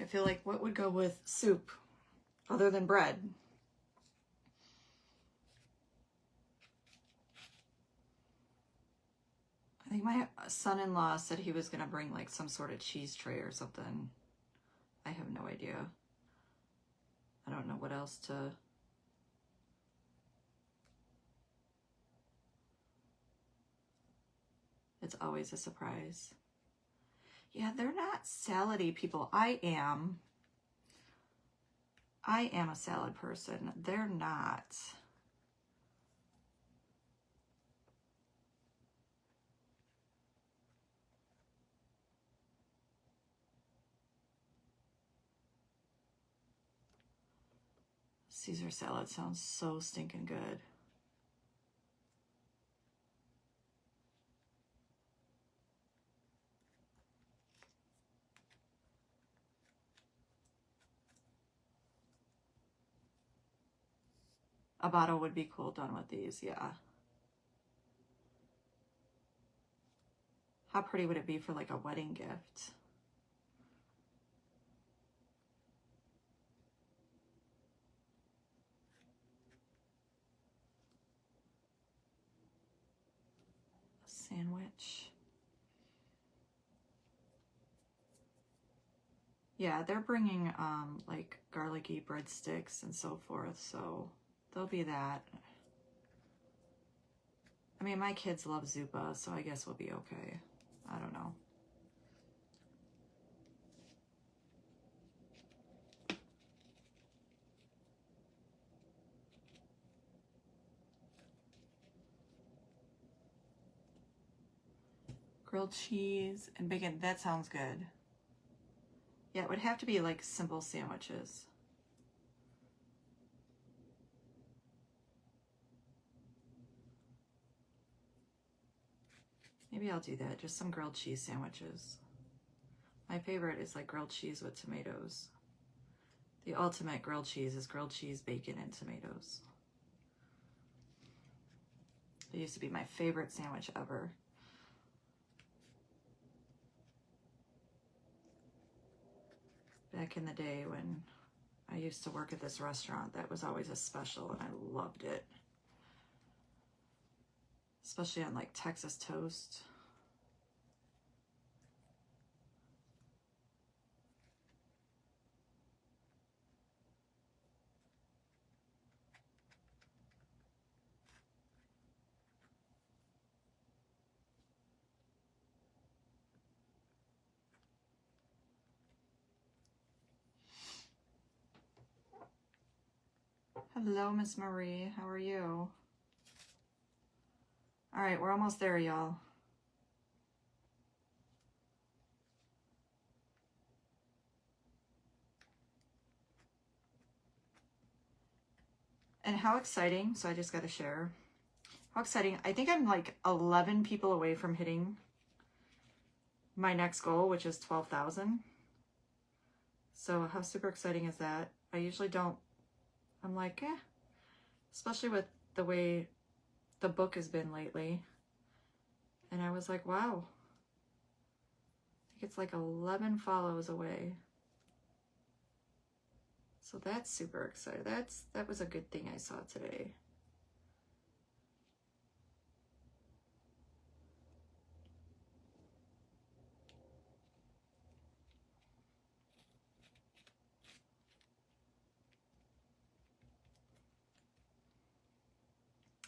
I feel like what would go with soup other than bread? I think my son-in-law said he was going to bring like some sort of cheese tray or something. I have no idea. I don't know what else to... It's always a surprise. Yeah, they're not salady people. I am a salad person. They're not. Caesar salad sounds so stinking good. A bottle would be cool done with these, yeah. How pretty would it be for like a wedding gift? A sandwich. Yeah, they're bringing like garlicky breadsticks and so forth, so there'll be that. I mean, my kids love zuppa, so I guess we'll be okay. I don't know. Grilled cheese and bacon, that sounds good. Yeah, it would have to be like simple sandwiches. Maybe I'll do that, just some grilled cheese sandwiches. My favorite is like grilled cheese with tomatoes. The ultimate grilled cheese is grilled cheese, bacon, and tomatoes. It used to be my favorite sandwich ever. Back in the day when I used to work at this restaurant, that was always a special and I loved it. Especially on like Texas toast. Hello, Miss Marie. How are you? All right, we're almost there, y'all. And how exciting, so I just got to share. How exciting. I think I'm like 11 people away from hitting my next goal, which is 12,000. So how super exciting is that? I usually don't, I'm like, especially with the way the book has been lately. And I was like, wow. I think it's like 11 follows away. So that's super exciting. That was a good thing I saw today.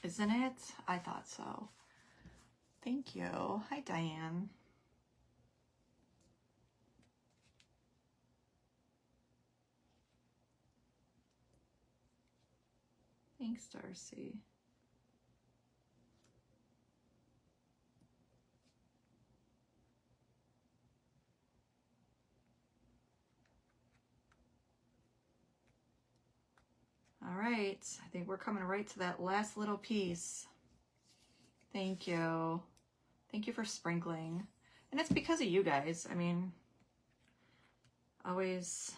Isn't it? I thought so. Thank you. Hi, Diane. Thanks, Darcy. All right, I think we're coming right to that last little piece. Thank you. Thank you for sprinkling. And it's because of you guys. I mean, always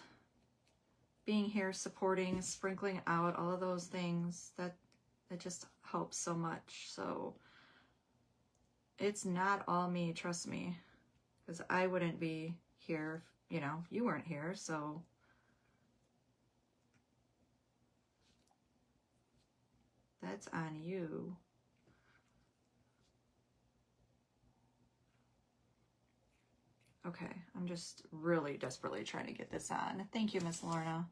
being here, supporting, sprinkling out, all of those things, that just helps so much. So it's not all me, trust me, because I wouldn't be here if, you know, you weren't here. So that's on you. Okay, I'm just really desperately trying to get this on. Thank you, Miss Lorna.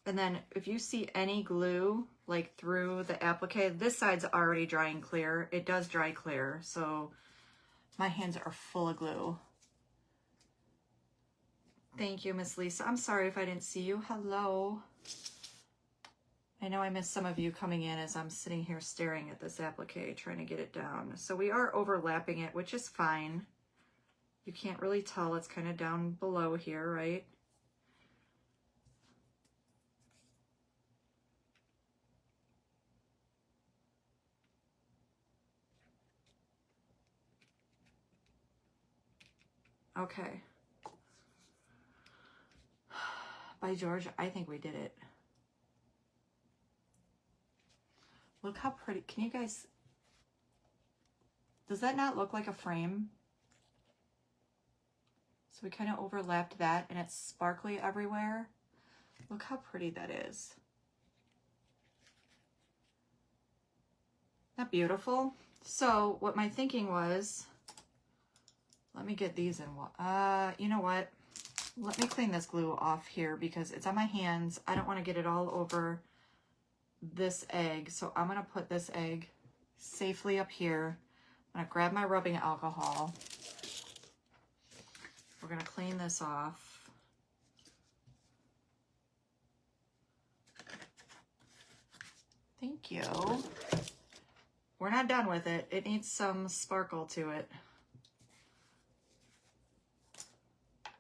And then if you see any glue like through the applique, this side's already drying clear. It does dry clear, so my hands are full of glue. Thank you, Miss Lisa. I'm sorry if I didn't see you. Hello. I know I missed some of you coming in as I'm sitting here staring at this applique, trying to get it down. So we are overlapping it, which is fine. You can't really tell. It's kind of down below here, right? Okay. By George, I think we did it. Look how pretty. Can you guys... Does that not look like a frame? So we kind of overlapped that and it's sparkly everywhere. Look how pretty that is. Isn't that beautiful? So what my thinking was, let me get these in. You know what? Let me clean this glue off here because it's on my hands. I don't want to get it all over this egg. So I'm going to put this egg safely up here. I'm going to grab my rubbing alcohol. We're going to clean this off. Thank you. We're not done with it. It needs some sparkle to it.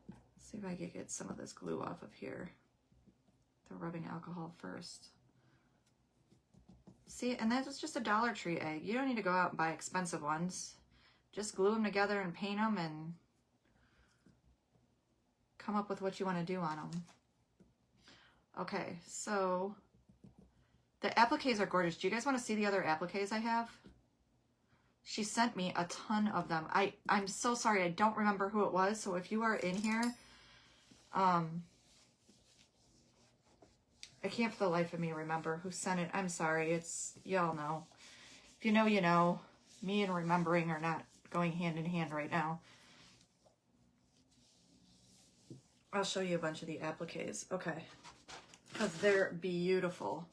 Let's see if I can get some of this glue off of here. The rubbing alcohol first. See, and that was just a Dollar Tree egg. You don't need to go out and buy expensive ones. Just glue them together and paint them and come up with what you want to do on them. Okay, so the appliques are gorgeous. Do you guys want to see the other appliques I have? She sent me a ton of them. I'm so sorry. I don't remember who it was. So if you are in here, I can't for the life of me remember who sent it. I'm sorry. It's, y'all know. If you know, you know. Me and remembering are not going hand in hand right now. I'll show you a bunch of the appliques. Okay. Because they're beautiful.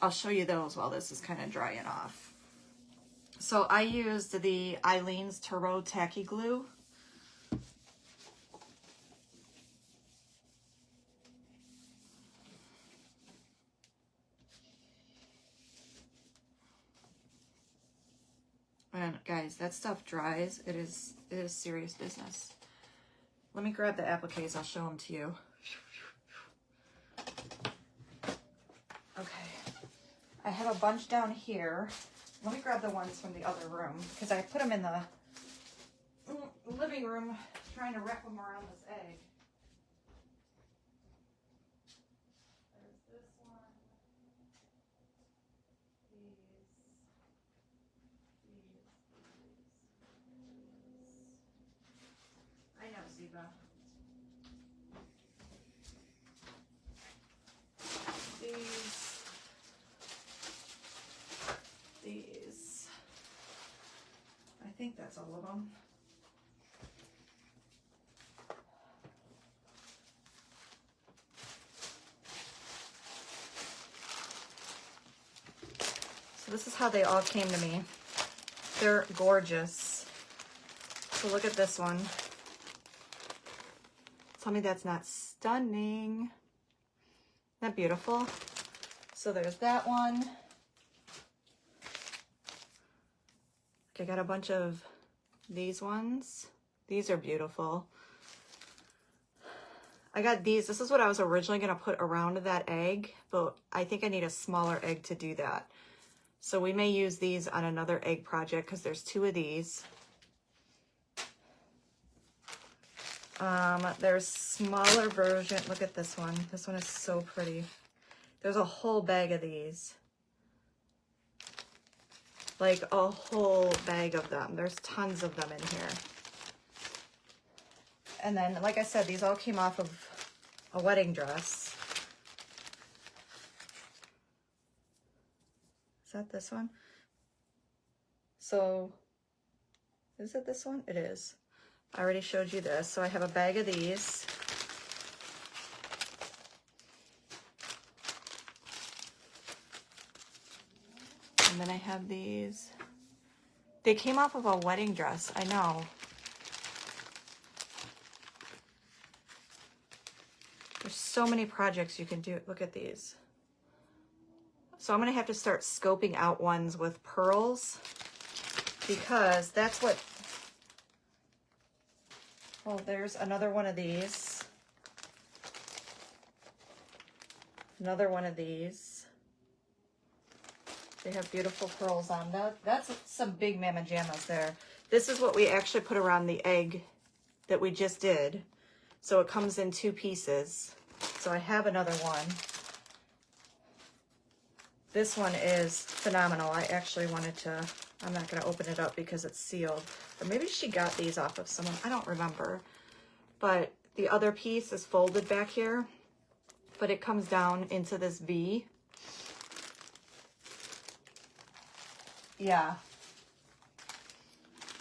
I'll show you those while this is kind of drying off. So I used the Eileen's Turbo Tacky Glue. And guys, that stuff dries. It is serious business. Let me grab the appliques. I'll show them to you. Okay. I have a bunch down here. Let me grab the ones from the other room because I put them in the living room trying to wrap them around this egg. There's this one. These. I know, Ziba. These. I think that's all of them. this is how they all came to me. They're gorgeous. So look at this one. Tell me that's not stunning. Isn't that beautiful? So there's that one. I got a bunch of these ones. These are beautiful. I got these. This is what I was originally going to put around that egg, but I think I need a smaller egg to do that. So we may use these on another egg project because there's 2 of these. There's smaller version. Look at this one. This one is so pretty. There's a whole bag of these. Like a whole bag of them. There's tons of them in here. And then, like I said, these all came off of a wedding dress. Is that this one? So, is it this one? It is. I already showed you this. So I have a bag of these. And then I have these. They came off of a wedding dress. I know. There's so many projects you can do. Look at these. So I'm going to have to start scoping out ones with pearls because that's what... Well, there's another one of these. Another one of these. They have beautiful pearls on that. That's some big mamma jammas there. This is what we actually put around the egg that we just did. So it comes in 2 pieces. So I have another one. This one is phenomenal. I actually wanted to, I'm not going to open it up because it's sealed. Or maybe she got these off of someone. I don't remember. But the other piece is folded back here. But it comes down into this V. Yeah.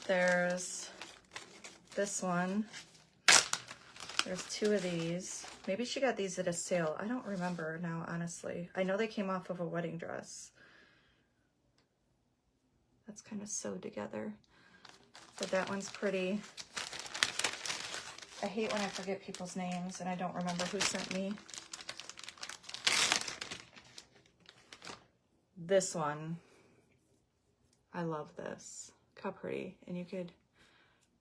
There's this one. There's 2 of these. Maybe she got these at a sale. I don't remember now, honestly. I know they came off of a wedding dress. That's kind of sewed together. But that one's pretty. I hate when I forget people's names and I don't remember who sent me. This one. I love this. Look how pretty. And you could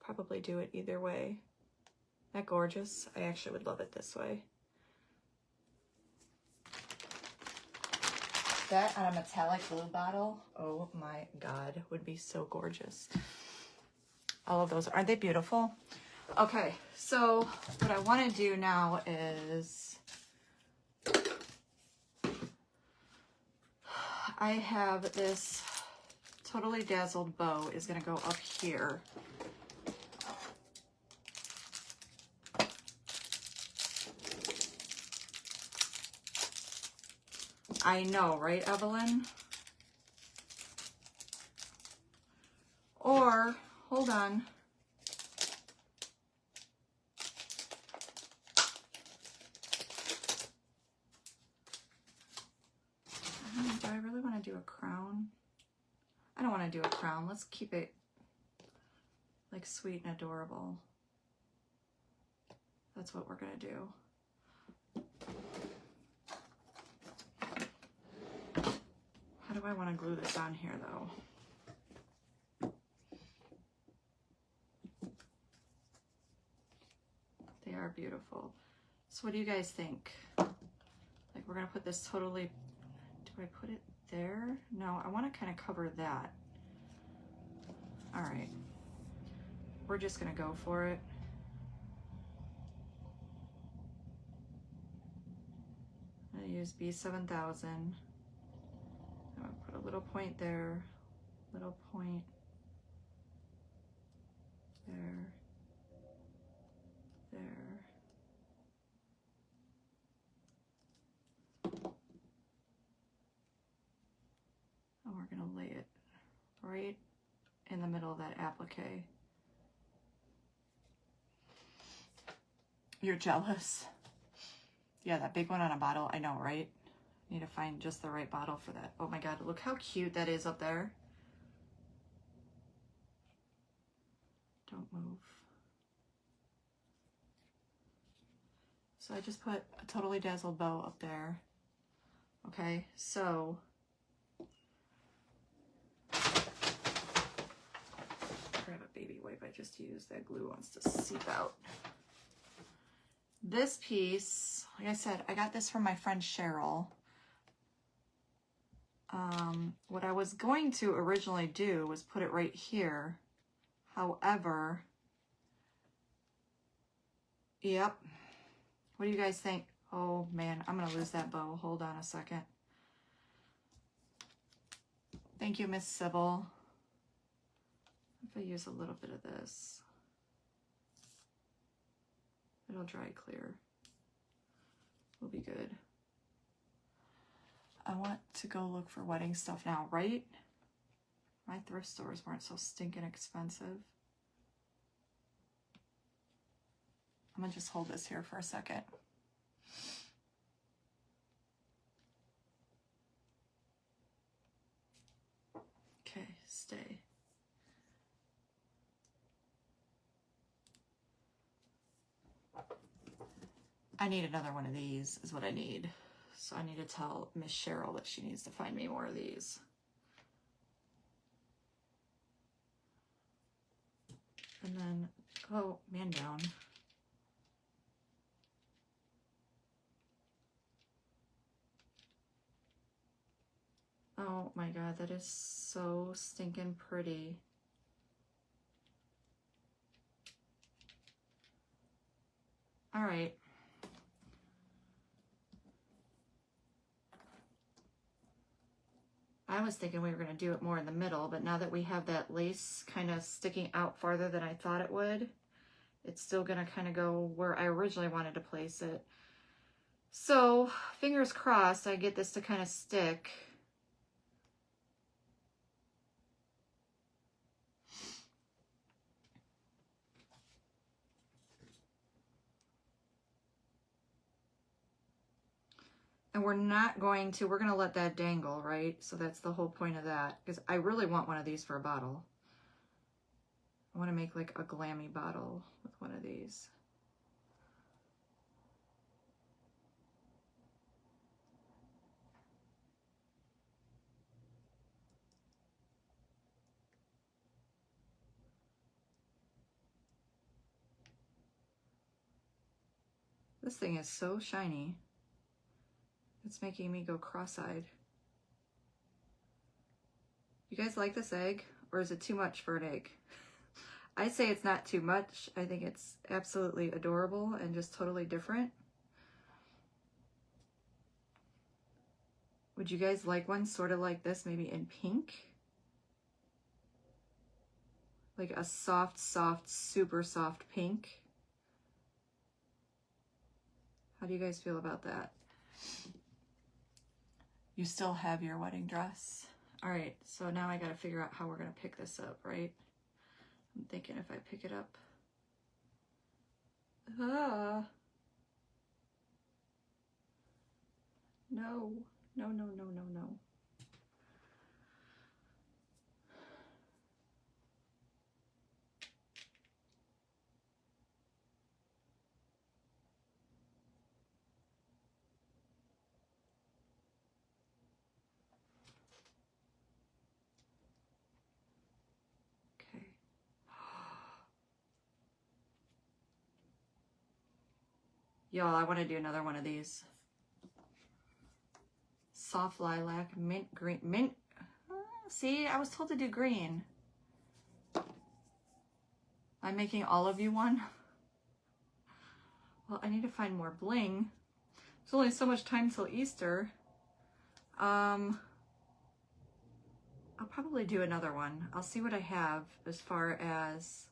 probably do it either way. Isn't that gorgeous? I actually would love it this way. That on a metallic glue bottle, oh my God, would be so gorgeous. All of those, aren't they beautiful? Okay, so what I want to do now is, I have this Totally Dazzled bow is going to go up here. I know, right, Evelyn? Or, hold on. Do I really want to do a crown? I don't want to do a crown. Let's keep it like sweet and adorable. That's what we're going to do. How do I want to glue this on here, though? They are beautiful. So what do you guys think? Like, we're going to put this totally... Do I put it there? No, I want to kind of cover that. All right. We're just going to go for it. I'm going to use B7000. I'm going to put a little point there, little point there, there. And we're going to lay it right in the middle of that applique. You're jealous? Yeah, that big one on a bottle, I know, right? Need to find just the right bottle for that. Oh my God, look how cute that is up there. Don't move. So I just put a Totally Dazzled bow up there. Okay, so grab a baby wipe I just used. That glue wants to seep out. This piece, like I said, I got this from my friend Cheryl. What I was going to originally do was put it right here. However, yep. What do you guys think? Oh man, I'm gonna lose that bow. Hold on a second. Thank you, Miss Sybil. If I use a little bit of this, it'll dry clear. We'll be good. I want to go look for wedding stuff now, right? My thrift stores weren't so stinking expensive. I'm gonna just hold this here for a second. Okay, stay. I need another one of these is what I need. So I need to tell Miss Cheryl that she needs to find me more of these. And then, oh, man down. Oh my God, that is so stinking pretty. All right. I was thinking we were going to do it more in the middle, but now that we have that lace kind of sticking out farther than I thought it would, it's still going to kind of go where I originally wanted to place it. So, fingers crossed, I get this to kind of stick. And we're going to let that dangle, right? So that's the whole point of that, because I really want one of these for a bottle. I want to make like a glammy bottle with one of these. This thing is so shiny. It's making me go cross-eyed. You guys like this egg, or is it too much for an egg? I say it's not too much. I think it's absolutely adorable and just totally different. Would you guys like one sort of like this, maybe in pink? Like a soft, soft, super soft pink. How do you guys feel about that? You still have your wedding dress. All right, so now I got to figure out how we're going to pick this up, right? I'm thinking if I pick it up. Ah. No, no, no, no, no, no. Okay. Y'all, I want to do another one of these. Soft lilac, mint green, mint. See, I was told to do green. I'm making all of you one. Well, I need to find more bling. There's only so much time till Easter. I'll probably do another one. I'll see what I have as far as,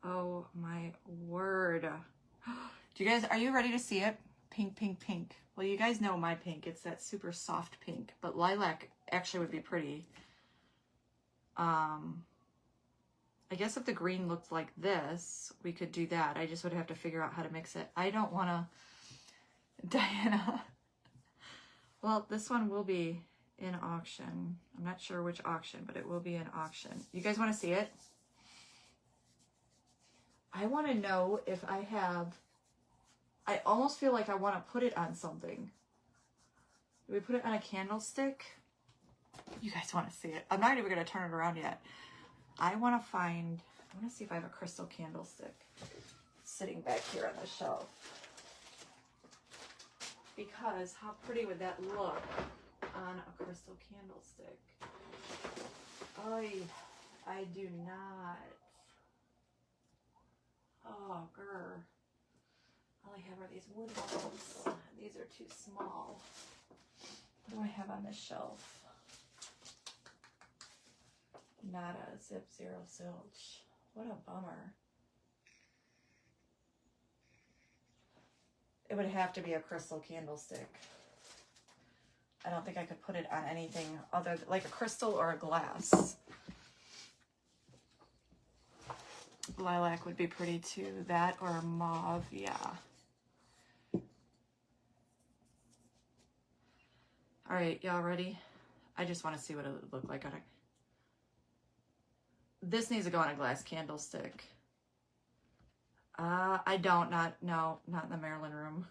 oh my word. Do you guys, are you ready to see it? Pink, pink, pink. Well, you guys know my pink. It's that super soft pink, but lilac actually would be pretty. I guess if the green looked like this, we could do that. I just would have to figure out how to mix it. I don't want to, Diana, Well, this one will be in auction. I'm not sure which auction, but it will be in auction. You guys want to see it? I want to know if I have... I almost feel like I want to put it on something. Do we put it on a candlestick? You guys want to see it? I'm not even going to turn it around yet. I want to see if I have a crystal candlestick sitting back here on the shelf. Because how pretty would that look on a crystal candlestick? I do not. Oh, grr. All I have are these wood ones. These are too small. What do I have on this shelf? Nada, zip, zero, zilch. What a bummer. It would have to be a crystal candlestick. I don't think I could put it on anything other than, like a crystal or a glass. Lilac would be pretty too. That or mauve, yeah. All right, y'all ready? I just want to see what it would look like on a... This needs to go on a glass candlestick. I don't, not in the Maryland room.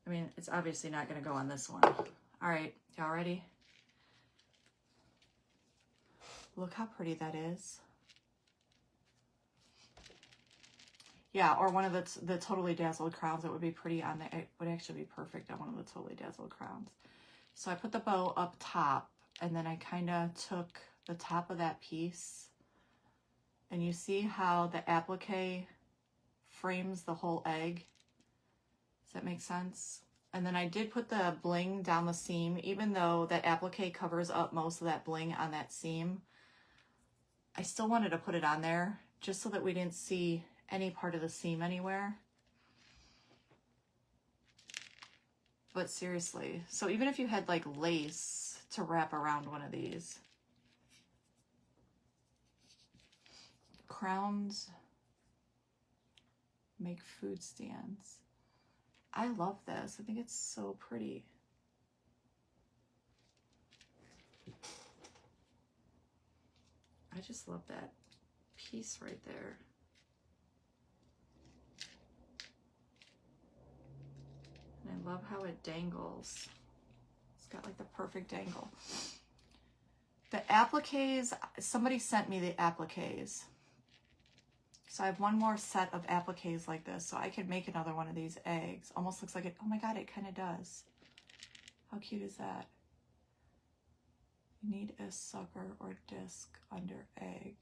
I mean, it's obviously not going to go on this one. All right, y'all ready? Look how pretty that is. Yeah, or one of the Totally Dazzled crowns. It would be pretty on the... It would actually be perfect on one of the Totally Dazzled crowns. So I put the bow up top, and then I kind of took the top of that piece, and you see how the applique frames the whole egg? Does that make sense? And then I did put the bling down the seam, even though that applique covers up most of that bling on that seam. I still wanted to put it on there just so that we didn't see any part of the seam anywhere. But seriously, so even if you had like lace to wrap around one of these, crowns make food stands. I love this. I think it's so pretty. I just love that piece right there. And I love how it dangles. It's got like the perfect dangle. The appliques, somebody sent me the appliques. So I have one more set of appliques like this, so I could make another one of these eggs. Almost looks like it, oh my God, it kind of does. How cute is that? You need a sucker or disc under egg.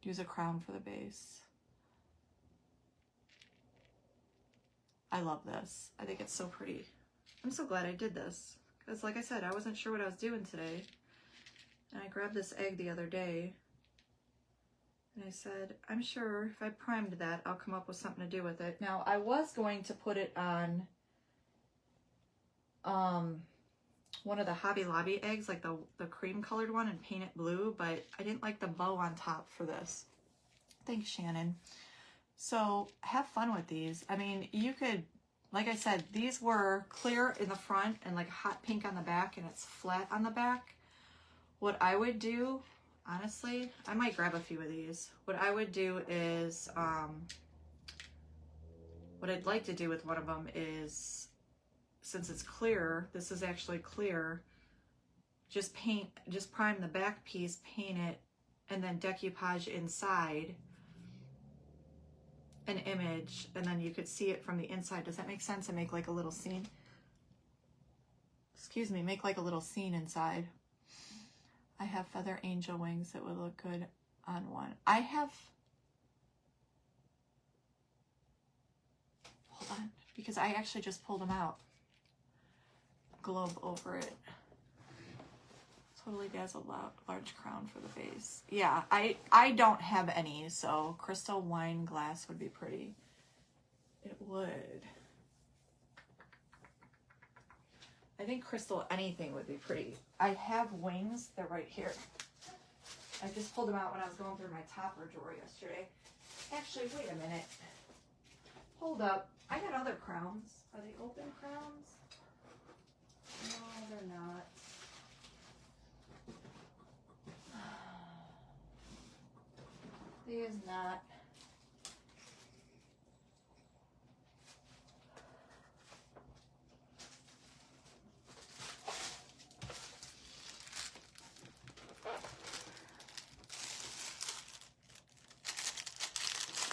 Use a crown for the base. I love this. I think it's so pretty. I'm so glad I did this. Because like I said, I wasn't sure what I was doing today. And I grabbed this egg the other day. And I said, I'm sure if I primed that, I'll come up with something to do with it. Now, I was going to put it on one of the Hobby Lobby eggs, like the cream colored one, and paint it blue, but I didn't like the bow on top for this. Thanks, Shannon. So have fun with these. I mean, you could, like I said, these were clear in the front and like hot pink on the back, and it's flat on the back. What I would do, honestly, I might grab a few of these. What I would do is, what I'd like to do with one of them is, since it's clear, this is actually clear, just prime the back piece, paint it, and then decoupage inside an image, and then you could see it from the inside. Does that make sense? And make like a little scene. Excuse me, make like a little scene inside. I have feather angel wings that would look good on one. I have, hold on, because I actually just pulled them out. Globe over it. Totally Dazzled large crown for the base. Yeah, I don't have any, so crystal wine glass would be pretty. It would. I think crystal anything would be pretty. I have wings. They're right here. I just pulled them out when I was going through my topper drawer yesterday. Actually, wait a minute. Hold up. I got other crowns. Are they open crowns? No, they're not. They is not.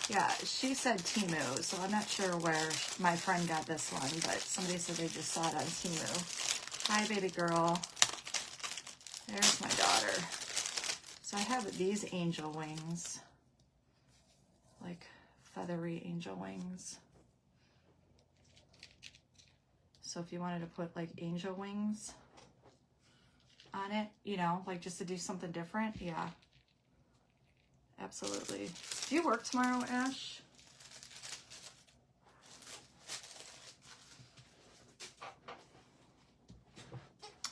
Yeah, she said Temu, so I'm not sure where my friend got this one, but somebody said they just saw it on Temu. Hi, baby girl. There's my daughter. So I have these angel wings, like feathery angel wings. So if you wanted to put like angel wings on it, you know, like just to do something different, yeah. Absolutely. Do you work tomorrow, Ash?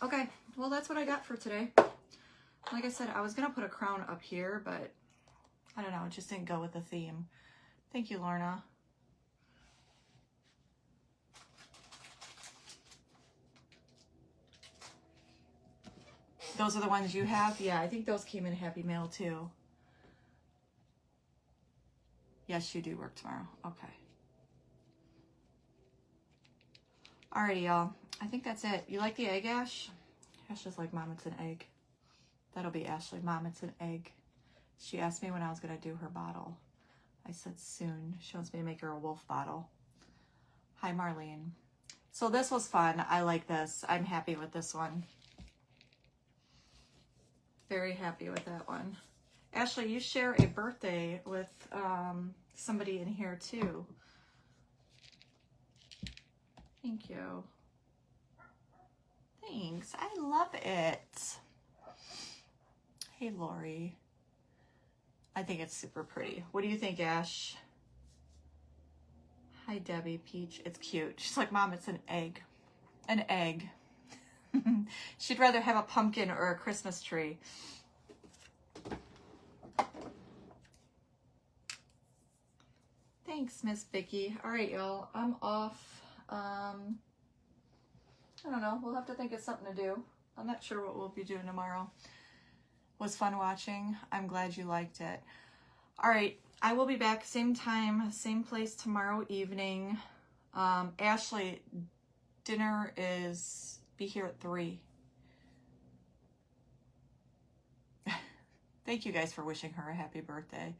Okay, well that's what I got for today. Like I said, I was gonna put a crown up here, but I don't know, it just didn't go with the theme. Thank you, Lorna. Those are the ones you have? Yeah, I think those came in Happy Mail too. Yes, you do work tomorrow. Okay. Alrighty, y'all. I think that's it. You like the egg, Ash? Ash is like, Mom, it's an egg. That'll be Ashley. Mom, it's an egg. She asked me when I was going to do her bottle. I said soon. She wants me to make her a wolf bottle. Hi, Marlene. So this was fun. I like this. I'm happy with this one. Very happy with that one. Ashley, you share a birthday with somebody in here too. Thank you. Thanks. I love it. Hey, Lori. I think it's super pretty. What do you think, Ash? Hi, Debbie Peach. It's cute. She's like, Mom, it's an egg. An egg. She'd rather have a pumpkin or a Christmas tree. Thanks, Miss Vicky. All right, y'all. I'm off. I don't know. We'll have to think of something to do. I'm not sure what we'll be doing tomorrow. Was fun watching. I'm glad you liked it. All right. I will be back same time, same place tomorrow evening. Ashley, dinner is be here at 3. Thank you guys for wishing her a happy birthday.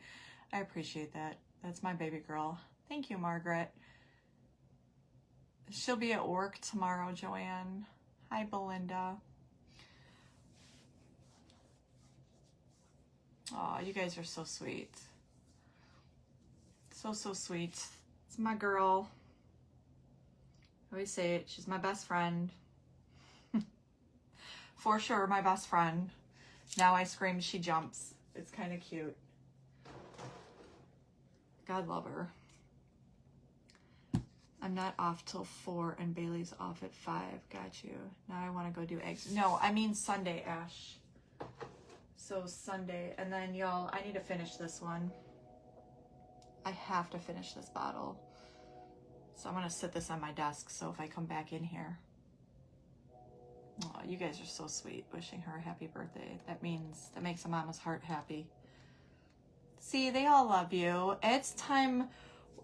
I appreciate that. That's my baby girl. Thank you, Margaret. She'll be at work tomorrow, Joanne. Hi, Belinda. Oh, you guys are so sweet. So sweet. It's my girl. I always say it. She's my best friend. For sure, my best friend. Now I scream, she jumps. It's kind of cute. God love her. I'm not off till 4 and Bailey's off at 5. Got you. Now I want to go do eggs. No, I mean Sunday, Ash. So Sunday. And then, y'all, I need to finish this one. I have to finish this bottle. So I'm going to sit this on my desk so if I come back in here. Oh, you guys are so sweet. Wishing her a happy birthday. That makes a mama's heart happy. See, they all love you. It's time.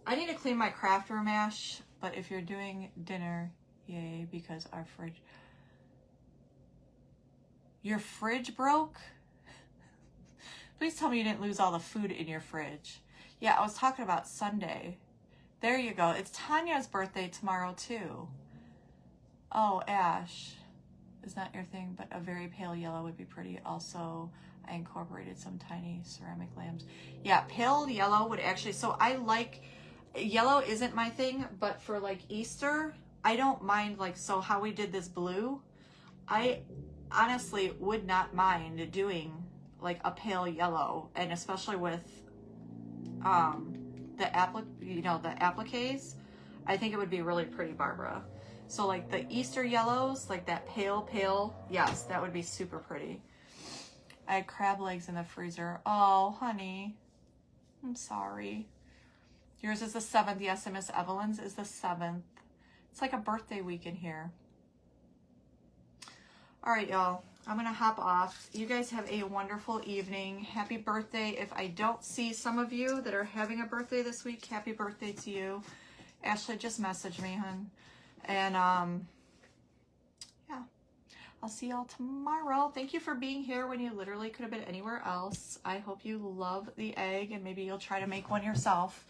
I need to clean my craft room, Ash. But if you're doing dinner, yay, because our fridge. Your fridge broke? Please tell me you didn't lose all the food in your fridge. Yeah, I was talking about Sunday. There you go. It's Tanya's birthday tomorrow, too. Oh, Ash. Is not your thing, but a very pale yellow would be pretty. Also, I incorporated some tiny ceramic lambs. Yeah, pale yellow would actually, so I like, yellow isn't my thing, but for like Easter, I don't mind, like, so how we did this blue, I honestly would not mind doing like a pale yellow, and especially with the appliques, I think it would be really pretty, Barbara. So like the Easter yellows, like that pale, yes, that would be super pretty. I had crab legs in the freezer. Oh, honey, I'm sorry. Yours is the 7th. Yes, Miss Evelyn's is the 7th. It's like a birthday week in here. All right, y'all. I'm going to hop off. You guys have a wonderful evening. Happy birthday. If I don't see some of you that are having a birthday this week, happy birthday to you. Ashley, just message me, hon. And, yeah. I'll see y'all tomorrow. Thank you for being here when you literally could have been anywhere else. I hope you love the egg, and maybe you'll try to make one yourself,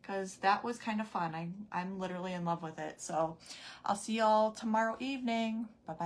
because that was kind of fun. I'm literally in love with it. So I'll see y'all tomorrow evening. Bye-bye.